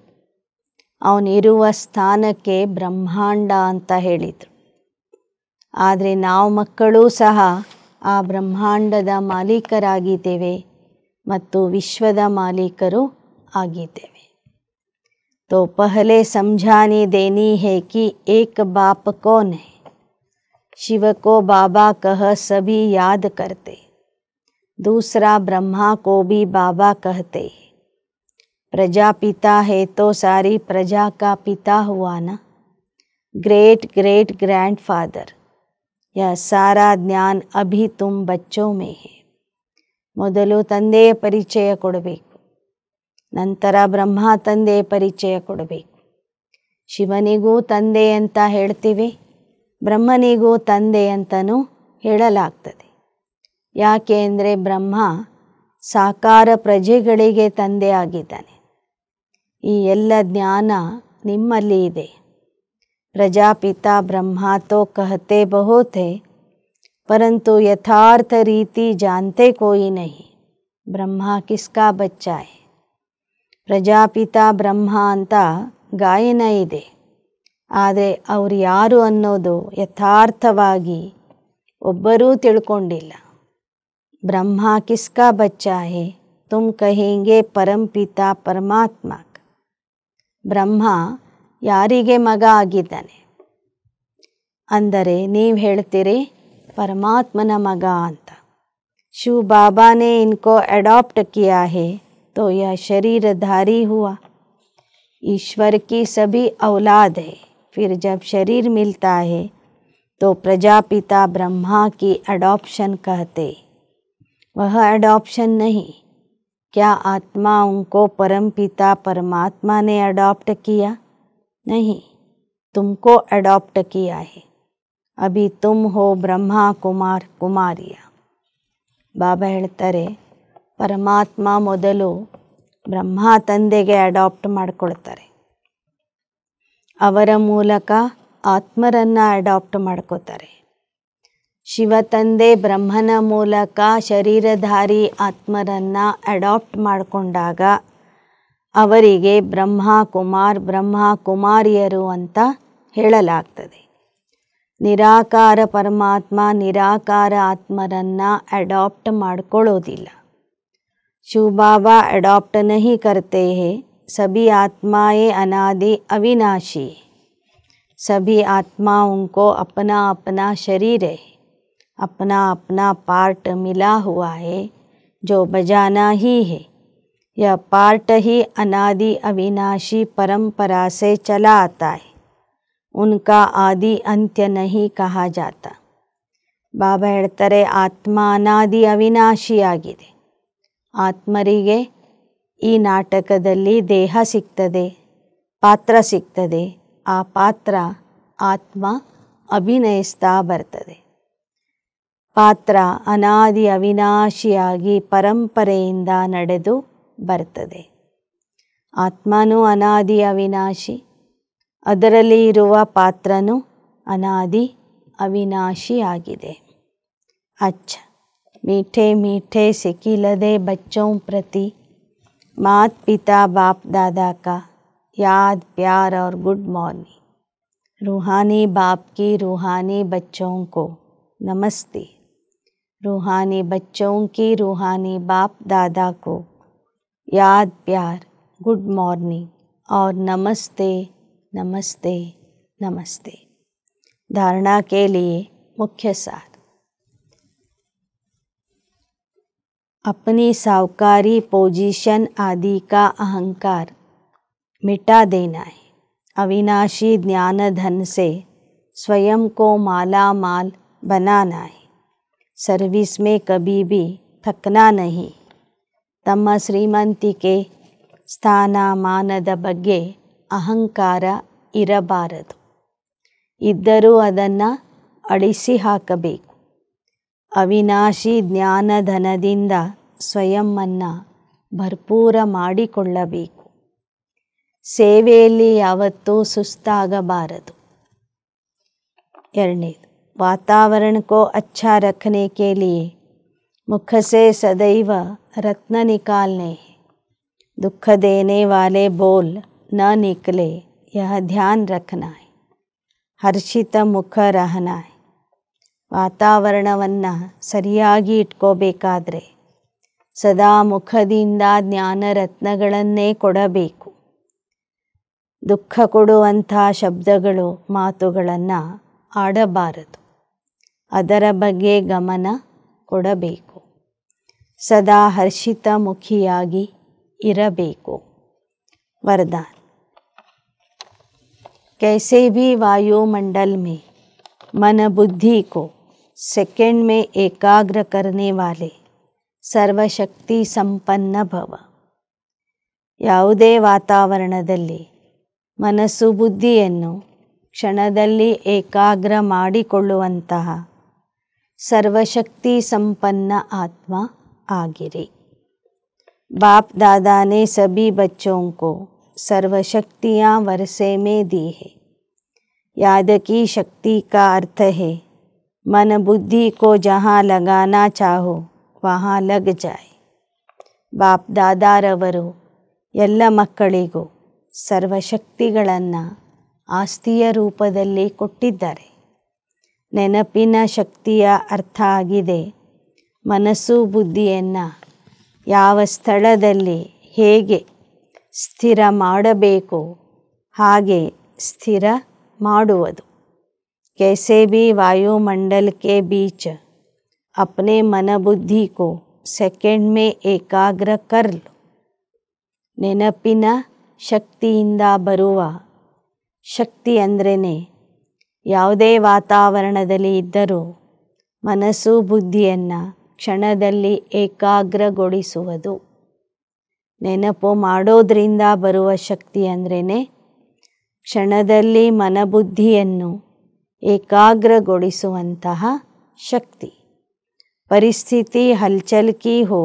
ಅವನಿರುವ ಸ್ಥಾನಕ್ಕೆ ಬ್ರಹ್ಮಾಂಡ ಅಂತ ಹೇಳಿದರು. ಆದರೆ ನಾವು ಮಕ್ಕಳೂ ಸಹ ಆ ಬ್ರಹ್ಮಾಂಡದ ಮಾಲೀಕರಾಗಿದ್ದೇವೆ ಮತ್ತು ವಿಶ್ವದ ಮಾಲೀಕರು ಆಗಿದ್ದೇವೆ. तो पहले समझानी देनी है कि एक बाप कौन है. शिव को बाबा कह सभी याद करते, दूसरा ब्रह्मा को भी बाबा कहते. प्रजापिता है तो सारी प्रजा का पिता हुआ ना, ग्रेट ग्रेट ग्रैंडफादर. यह सारा ज्ञान अभी तुम बच्चों में है. ಮೊದಲು ತಂದೆಯ ಪರಿಚಯ ಕೊಡಬೇಕು, ನಂತರ ಬ್ರಹ್ಮ ತಂದೆಯ ಪರಿಚಯ ಕೊಡಬೇಕು. ಶಿವನಿಗೂ ತಂದೆ ಅಂತ ಹೇಳ್ತೀವಿ, ಬ್ರಹ್ಮನಿಗೂ ತಂದೆ ಅಂತಲೂ ಹೇಳಲಾಗ್ತದೆ. ಯಾಕೆ ಅಂದರೆ ಬ್ರಹ್ಮ ಸಾಕಾರ ಪ್ರಜೆಗಳಿಗೆ ತಂದೆ ಆಗಿದ್ದಾನೆ. ಈ ಎಲ್ಲ ಜ್ಞಾನ ನಿಮ್ಮಲ್ಲಿ ಇದೆ. ಪ್ರಜಾಪಿತಾ ಬ್ರಹ್ಮ तो कहते बहुत है, परंतु यथार्थ रीति जानते कोई नहीं. ब्रह्मा किसका बच्चा है. ಪ್ರಜಾಪಿತಾ ಬ್ರಹ್ಮ ಅಂತ ಗಾಯನ ಇದೆ, ಆದರೆ ಅವರು ಯಾರು ಅನ್ನೋದು ಯಥಾರ್ಥವಾಗಿ ಒಬ್ಬರೂ ತಿಳ್ಕೊಂಡಿಲ್ಲ. ಬ್ರಹ್ಮ ಕಿಸ್ಕಾ ಬಚ್ಚಾ ಹೇ ತುಮ್ ಕಹೇಂಗೆ ಪರಂಪಿತಾ ಪರಮಾತ್ಮ. ಬ್ರಹ್ಮ ಯಾರಿಗೆ ಮಗ ಆಗಿದ್ದಾನೆ ಅಂದರೆ ನೀವು ಹೇಳ್ತೀರಿ ಪರಮಾತ್ಮನ ಮಗ ಅಂತ. ಶಿವ ಬಾಬಾನೇ ಇನ್ಕೋ ಅಡಾಪ್ಟ್ ಕಿಯಾ ಹೇ तो यह शरीरधारी हुआ. ईश्वर की सभी औलाद है. फिर जब शरीर मिलता है तो प्रजापिता ब्रह्मा की अडॉप्शन कहते. वह अडॉप्शन नहीं. क्या आत्मा उनको परमपिता परमात्मा ने अडॉप्ट किया? नहीं, तुमको अडॉप्ट किया है. अभी तुम हो ब्रह्मा कुमार कुमारिया. ಬಾಬಾ ಹೇಳ್ತಾರೆ ಪರಮಾತ್ಮ ಮೊದಲು ಬ್ರಹ್ಮ ತಂದೆಗೆ ಅಡಾಪ್ಟ್ ಮಾಡಿಕೊಳ್ತಾರೆ. ಅವರ ಮೂಲಕ ಆತ್ಮರನ್ನು ಅಡಾಪ್ಟ್ ಮಾಡ್ಕೋತಾರೆ. ಶಿವ ತಂದೆ ಬ್ರಹ್ಮನ ಮೂಲಕ ಶರೀರಧಾರಿ ಆತ್ಮರನ್ನು ಅಡಾಪ್ಟ್ ಮಾಡಿಕೊಂಡಾಗ ಅವರಿಗೆ ಬ್ರಹ್ಮ ಕುಮಾರ್ ಬ್ರಹ್ಮ ಕುಮಾರಿಯರು ಅಂತ ಹೇಳಲಾಗ್ತದೆ. ನಿರಾಕಾರ ಪರಮಾತ್ಮ ನಿರಾಕಾರ ಆತ್ಮರನ್ನು ಅಡಾಪ್ಟ್ ಮಾಡ್ಕೊಳ್ಳೋದಿಲ್ಲ. शिव बाबा अडॉप्ट नहीं करते हैं. सभी आत्माएं अनादि अविनाशी. सभी आत्माओं को अपना अपना शरीर है, अपना अपना पार्ट मिला हुआ है जो बजाना ही है. यह पार्ट ही अनादि अविनाशी परंपरा से चला आता है. उनका आदि अंत्य नहीं कहा जाता. बाबा ಹೇಳ್ತಾರೆ ಆತ್ಮ ಅನಾದಿ ಅವಿನಾಶಿ ಆಗಿದೆ. ಆತ್ಮರಿಗೆ ಈ ನಾಟಕದಲ್ಲಿ ದೇಹ ಸಿಗ್ತದೆ, ಪಾತ್ರ ಸಿಗ್ತದೆ. ಆ ಪಾತ್ರ ಆತ್ಮ ಅಭಿನಯಿಸ್ತಾ ಬರ್ತದೆ. ಪಾತ್ರ ಅನಾದಿ ಅವಿನಾಶಿಯಾಗಿ ಪರಂಪರೆಯಿಂದ ನಡೆದು ಬರ್ತದೆ. ಆತ್ಮನೂ ಅನಾದಿ ಅವಿನಾಶಿ, ಅದರಲ್ಲಿ ಇರುವ ಪಾತ್ರನೂ ಅನಾದಿ ಅವಿನಾಶಿ ಆಗಿದೆ. ಅಚ್ಚ मीठे मीठे सिकिलदे बच्चों प्रति मात पिता बाप दादा का याद प्यार और गुड मॉर्निंग. रूहानी बाप की रूहानी बच्चों को नमस्ते. रूहानी बच्चों की रूहानी बाप दादा को याद प्यार गुड मॉर्निंग और नमस्ते नमस्ते नमस्ते. धारणा के लिए मुख्य सार. अपनी सावकारी पोजीशन आदि का अहंकार मिटा देना है. अविनाशी ज्ञान धन से स्वयं को माला माल बनाना है. सर्विस में कभी भी थकना नहीं. ತಮ್ಮ ಶ್ರೀಮಂತಿಕೆ ಸ್ಥಾನಮಾನದ ಬಗ್ಗೆ ಅಹಂಕಾರ ಇರಬಾರದು. ಇದ್ದರೂ ಅದನ್ನು ಅಳಿಸಿ ಹಾಕಬೇಕು. ಅವಿನಾಶಿ ಜ್ಞಾನಧನದಿಂದ ಸ್ವಯಂವನ್ನು ಭರ್ಪೂರ ಮಾಡಿಕೊಳ್ಳಬೇಕು. ಸೇವೆಯಲ್ಲಿ ಯಾವತ್ತೂ ಸುಸ್ತಾಗಬಾರದು. ಎರಡನೇದು, वातावरण को अच्छा रखने के लिए मुख से सदैव रत्न निकालने हैं. दुख देने वाले बोल न निकले, यह ध्यान रखना है. हर्षित मुख रहना है. ವಾತಾವರಣವನ್ನು ಸರಿಯಾಗಿ ಇಟ್ಕೋಬೇಕಾದ್ರೆ ಸದಾ ಮುಖದಿಂದ ಜ್ಞಾನರತ್ನಗಳನ್ನೇ ಕೊಡಬೇಕು. ದುಃಖ ಕೊಡುವಂಥ ಶಬ್ದಗಳು ಮಾತುಗಳನ್ನು ಆಡಬಾರದು. ಅದರ ಬಗ್ಗೆ ಗಮನ ಕೊಡಬೇಕು. ಸದಾ ಹರ್ಷಿತ ಮುಖಿಯಾಗಿ ಇರಬೇಕು. वरदान. कैसे भी वायुमंडल में मन बुद्धि को सेकंड में एकाग्र करने वाले ಸರ್ವಶಕ್ತಿ ಸಂಪನ್ನ ಭವ. ಯಾವುದೇ ವಾತಾವರಣದಲ್ಲಿ ಮನಸ್ಸು ಬುದ್ಧಿಯನ್ನು ಕ್ಷಣದಲ್ಲಿ ಏಕಾಗ್ರ ಮಾಡಿಕೊಳ್ಳುವಂತಹ ಸರ್ವಶಕ್ತಿ ಸಂಪನ್ನ ಆತ್ಮ ಆಗಿರಿ. बाप दादा ने सभी बच्चों को सर्वशक्तियाँ वर्षे में दी है. याद की शक्ति का अर्थ है मन बुद्धि को जहाँ लगाना चाहो वहाँ लग जाए. ಬಾಪ್ ದಾದಾರವರು ಎಲ್ಲ ಮಕ್ಕಳಿಗೂ ಸರ್ವಶಕ್ತಿಗಳನ್ನು ಆಸ್ತಿಯ ರೂಪದಲ್ಲಿ ಕೊಟ್ಟಿದ್ದಾರೆ. ನೆನಪಿನ ಶಕ್ತಿಯ ಅರ್ಥ ಆಗಿದೆ ಮನಸ್ಸು ಬುದ್ಧಿಯನ್ನು ಯಾವ ಸ್ಥಳದಲ್ಲಿ ಹೇಗೆ ಸ್ಥಿರ ಮಾಡಬೇಕು ಹಾಗೆ ಸ್ಥಿರ ಮಾಡುವುದು. कैसे भी वायुमंडल के बीच अपने मन बुद्धि को सेकंड में एकाग्र कर लो. ನೆನಪಿನ ಶಕ್ತಿಯಿಂದ ಬರುವ ಶಕ್ತಿ ಅಂದ್ರೇ ಯಾವುದೇ ವಾತಾವರಣದಲ್ಲಿ ಇದ್ದರೂ ಮನಸ್ಸು ಬುದ್ಧಿಯನ್ನು ಕ್ಷಣದಲ್ಲಿ ಏಕಾಗ್ರಗೊಳಿಸುವುದು. ನೆನಪು ಮಾಡೋದ್ರಿಂದ ಬರುವ ಶಕ್ತಿ ಅಂದ್ರೇ ಕ್ಷಣದಲ್ಲಿ ಮನಬುದ್ಧಿಯನ್ನು ಏಕಾಗ್ರಗೊಳಿಸುವಂತಹ ಶಕ್ತಿ. ಪರಿಸ್ಥಿತಿ हलचल की हो,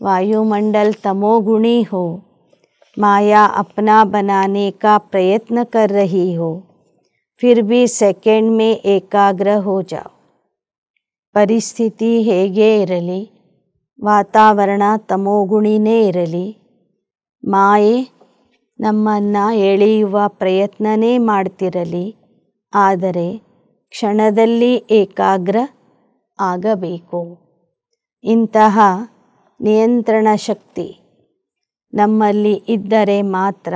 वायुमंडल तमोगुणी हो, माया अपना बनाने का प्रयत्न कर रही हो, फिर भी सेकंड में एकाग्र हो जाओ. ಪರಿಸ್ಥಿತಿ ಹೇಗೆ ಇರಲಿ, ವಾತಾವರಣ ತಮೋಗುಣಿನೇ ಇರಲಿ, ಮಾಯೆ ನಮ್ಮನ್ನು ಎಳೆಯುವ ಪ್ರಯತ್ನನೇ ಮಾಡ್ತಿರಲಿ, ಆದರೆ ಕ್ಷಣದಲ್ಲಿ ಏಕಾಗ್ರ ಆಗಬೇಕು. ಇಂತಹ ನಿಯಂತ್ರಣ ಶಕ್ತಿ ನಮ್ಮಲ್ಲಿ ಇದ್ದರೆ ಮಾತ್ರ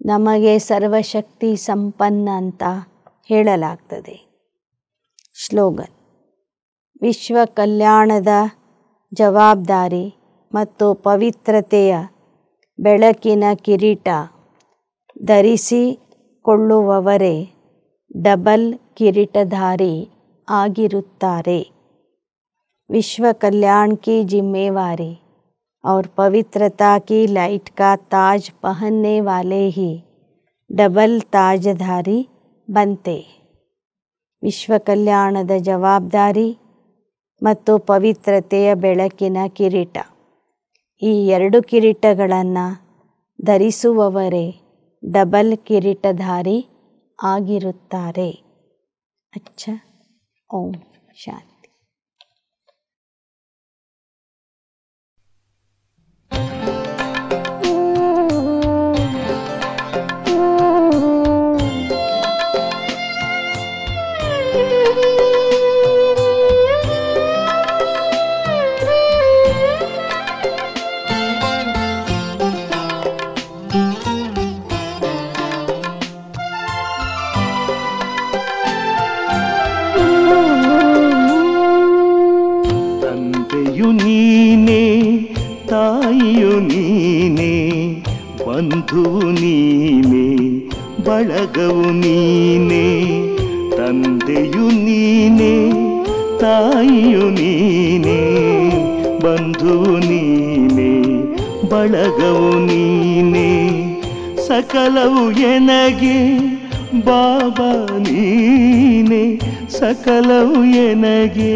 ನಮಗೆ ಸರ್ವಶಕ್ತಿ ಸಂಪನ್ನ ಅಂತ ಹೇಳಲಾಗ್ತದೆ. ಸ್ಲೋಗನ್: ವಿಶ್ವ ಕಲ್ಯಾಣದ ಜವಾಬ್ದಾರಿ ಮತ್ತು ಪವಿತ್ರತೆಯ ಬೆಳಕಿನ ಕಿರೀಟ ಧರಿಸಿಕೊಳ್ಳುವವರೇ ಡಬಲ್ ಕಿರೀಟಧಾರಿ ಆಗಿರುತ್ತಾರೆ. विश्व कल्याण की जिम्मेवारी और पवित्रता की लाइट का ताज पहनने वाले ही डबल ताजधारी बनते. ವಿಶ್ವ ಕಲ್ಯಾಣದ ಜವಾಬ್ದಾರಿ ಮತ್ತು ಪವಿತ್ರತೆಯ ಬೆಳಕಿನ ಕಿರೀಟ, ಈ ಎರಡು ಕಿರೀಟಗಳನ್ನು ಧರಿಸುವವರೇ ಡಬಲ್ ಕಿರೀಟಧಾರಿ ಆಗಿರುತ್ತಾರೆ. ಅಚ್ಚ. ಓಂ ಶಾಂತಿ. ತಾಯಿಯು ನೀನೆ, ಬಂಧುವು ನೀನೆ, ಬಳಗವು ನೀನೆ. ತಂದೆಯು ನೀನೆ, ತಾಯಿಯು ನೀನೆ, ಬಂಧುವು ನೀನೆ, ಬಳಗವು ನೀನೆ. ಸಕಲವು ಎನಗೆ ಬಾಬಾ ನೀನೆ, ಸಕಲವು ಎನಗೆ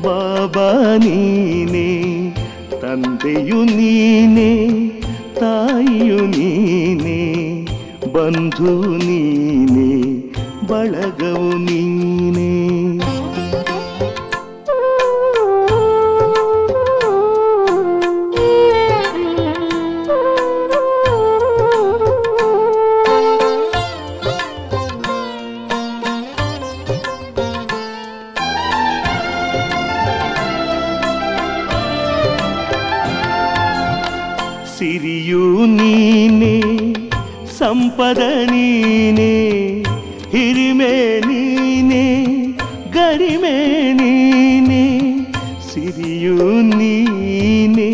ಬಾಬಾ ನೀನೆ. ತಂದೆಯು ನೀನೆ, ತಾಯಿಯು ನೀನೆ, ಬಂಧು ನೀನೆ, ಬಳಗವು ನೀನೆ. ಸಿರಿಯು ನೀನೆ, ಸಂಪದ ನೀನೆ, ಹಿರಿಮೆ ನೀನೆ, ಗರಿಮೆ ನೀನೆ. ಸಿರಿಯು ನೀನೆ,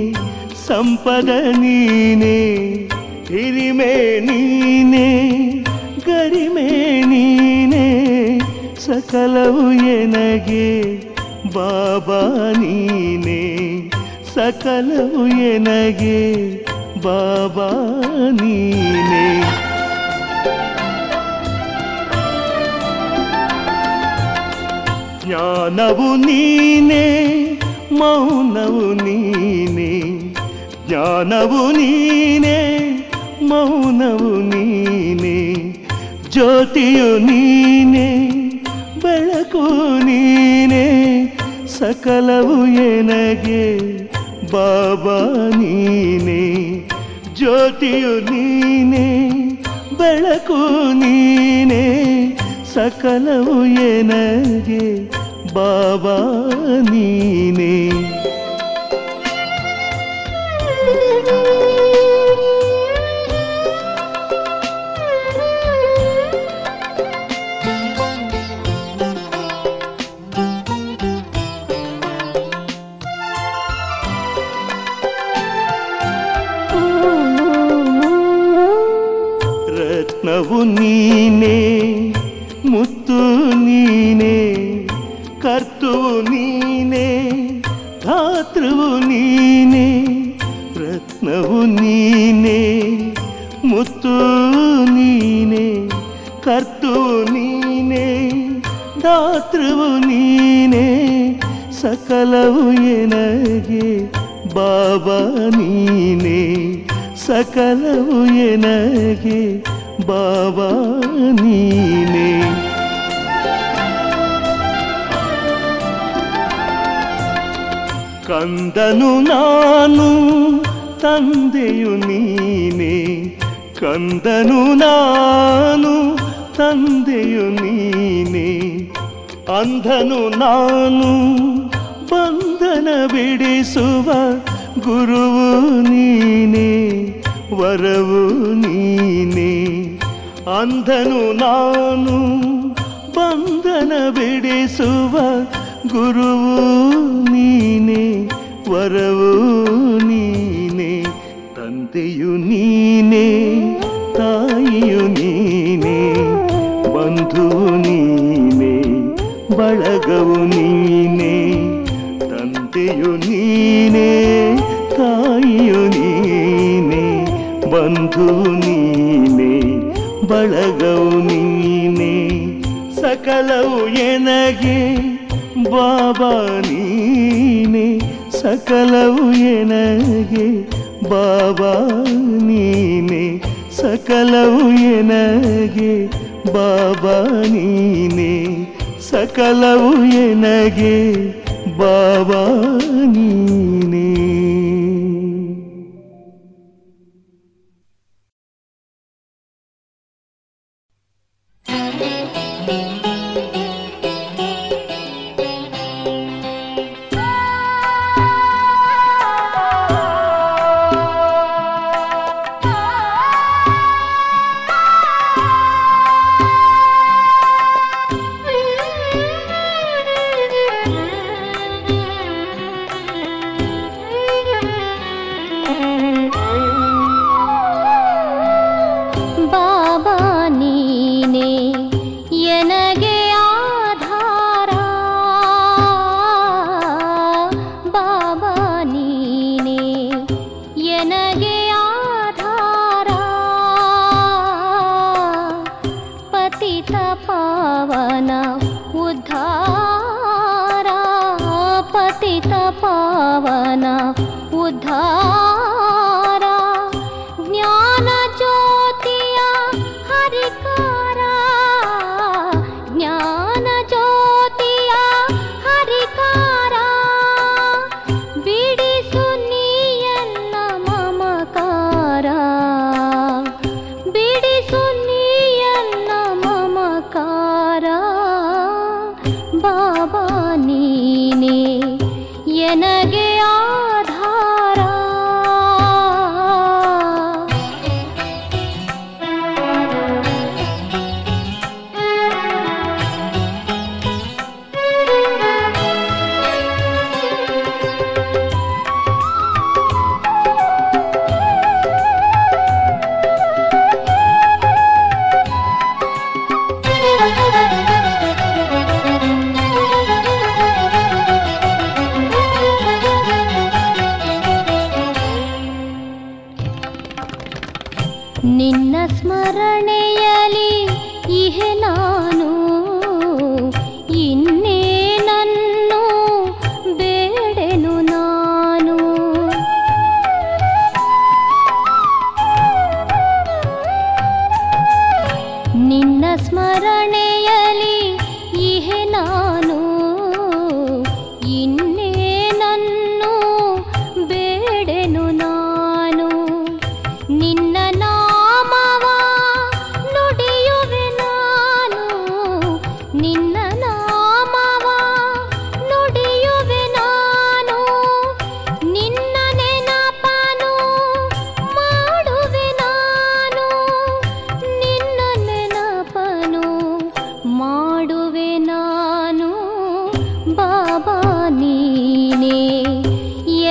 ಸಂಪದ ನೀನೆ, ಹಿರಿಮೆ ನೀನೆ, ಗರಿಮೆ ನೀನೆ. ಸಕಲವು ಎನಗೆ ಬಾಬಾ ನೀನೆ, ಸಕಲವು ಎನಗೆ ಬಾಬಾ ನೀನೆ. ಜ್ಞಾನವು ನೀನೆ, ಮೌನವು ನೀನೆ, ಜ್ಞಾನವು ನೀನೆ, ಮೌನವು ನೀನೆ. ಜ್ಯೋತಿಯು ನೀನೆ, ಬೆಳಕು ನೀನೆ, ಸಕಲವು ಎನಗೆ ಬಾಬಾ ನೀನೆ. ಜ್ಯೋತಿಯು ನೀನೆ, ಬೆಳಕು ನೀನೇ ಸಕಲವು ಎನಗೆ ಬಾಬಾ ನೀನೇ. ರತ್ನವು ನೀನೇ ಮುತ್ತು ನೀನೇ ಕರ್ತುವು ನೀನೇ ಧಾತೃವು ನೀನೇ. ರತ್ನವು ನೀನೇ ಮುತ್ತು ನೀನೇ ಕರ್ತುವು ನೀನೇ ಧಾತೃವು ನೀನೇ ಸಕಲವು ಎನಗೆ ಬಾಬಾ ನೀನೇ. ಸಕಲವು ಎನಗೆ ಬಾಬಾ ನೀನೇ. ಕಂದನು ನಾನು ತಂದೆಯು ನೀನೇ. ಕಂದನು ನಾನು ತಂದೆಯು ನೀನೇ. ಅಂಧನು ನಾನು ಬಂಧನ ಬಿಡಿಸುವ ಗುರುವು ನೀನೇ ವರವು ನೀನೇ. ಅಂಧನು ನಾನು ಬಂಧನ ಬಿಡಿಸುವ ಗುರುವು ನೀನೇ ವರವು ನೀನೇ. ತಂದೆಯು ನೀನೇ ತಾಯಿಯು ನೀನೇ ಬಂಧುವು ನೀನೇ ಬಳಗವು ನೀನೇ. ತಂದೆಯು ನೀನೇ ತಾಯಿಯು ನೀನೇ ಬಂಧುವು ನೀನೇ ಬಳಗವು ನೀನೇ. ಸಕಲವು ಎನಗೆ ಬಾಬಾ ನೀನೇ. ಸಕಲವು ಎನಗೆ ಬಾಬಾ ನೀನೇ. ಸಕಲವು ಎನಗೆ ಬಾಬಾ ನೀನೇ. ಸಕಲವು ಎನಗೆ ಬಾಬಾ ನೀನೇ.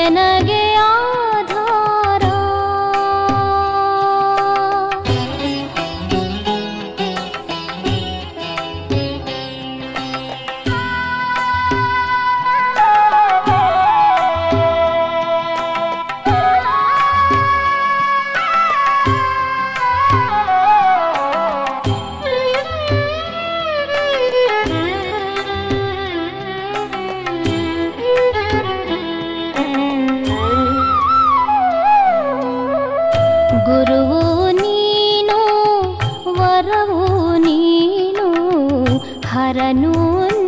ಎನಗೆ ಆಧಾರ. ಗುರುವು ನೀನು, ವರವು ನೀನು, ಹರನು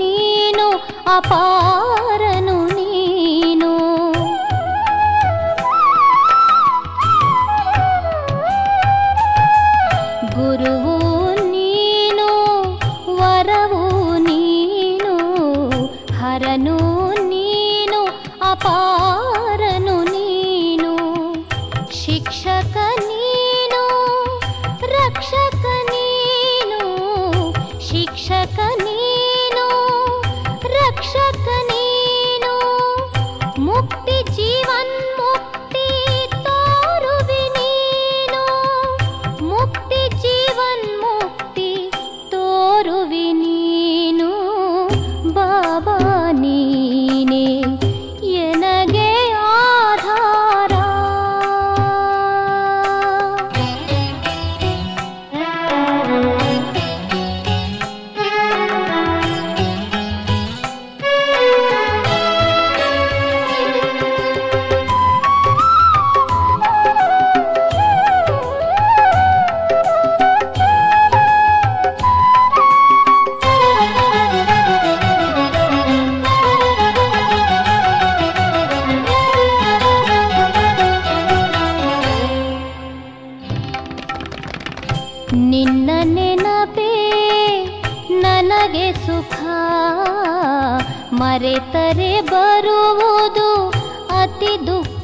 ನೀನು, ಅಪಾರನು ನೀನು. ಗುರುವು ನೀನು, ವರವು ನೀನು, ಹರನು ನೀನು, ಅಪಾರನು ನೀನು. ಶಿಕ್ಷಕ ನೀನು, ರಕ್ಷಕ ನೀನು, ಶಿಕ್ಷಕ ನೀನು, ರಕ್ಷಕ ನೀನು. ಮುಕ್ತಿ ಜೀವನ್ಮುಕ್ತಿ ತೋರುವಿ ನೀನು, ಮುಕ್ತಿ ಜೀವನ್ಮುಕ್ತಿ ತೋರುವಿ ನೀನು. ಬಾಬಾ ನೀನೇ ಎನಗೆ ಆಧಾರ. ನಿನ್ನ ನೆನಪೇ ನನಗೆ ಸುಖ, ಮರೆತರೆ ಬರುವುದು ಅತಿ ದುಃಖ.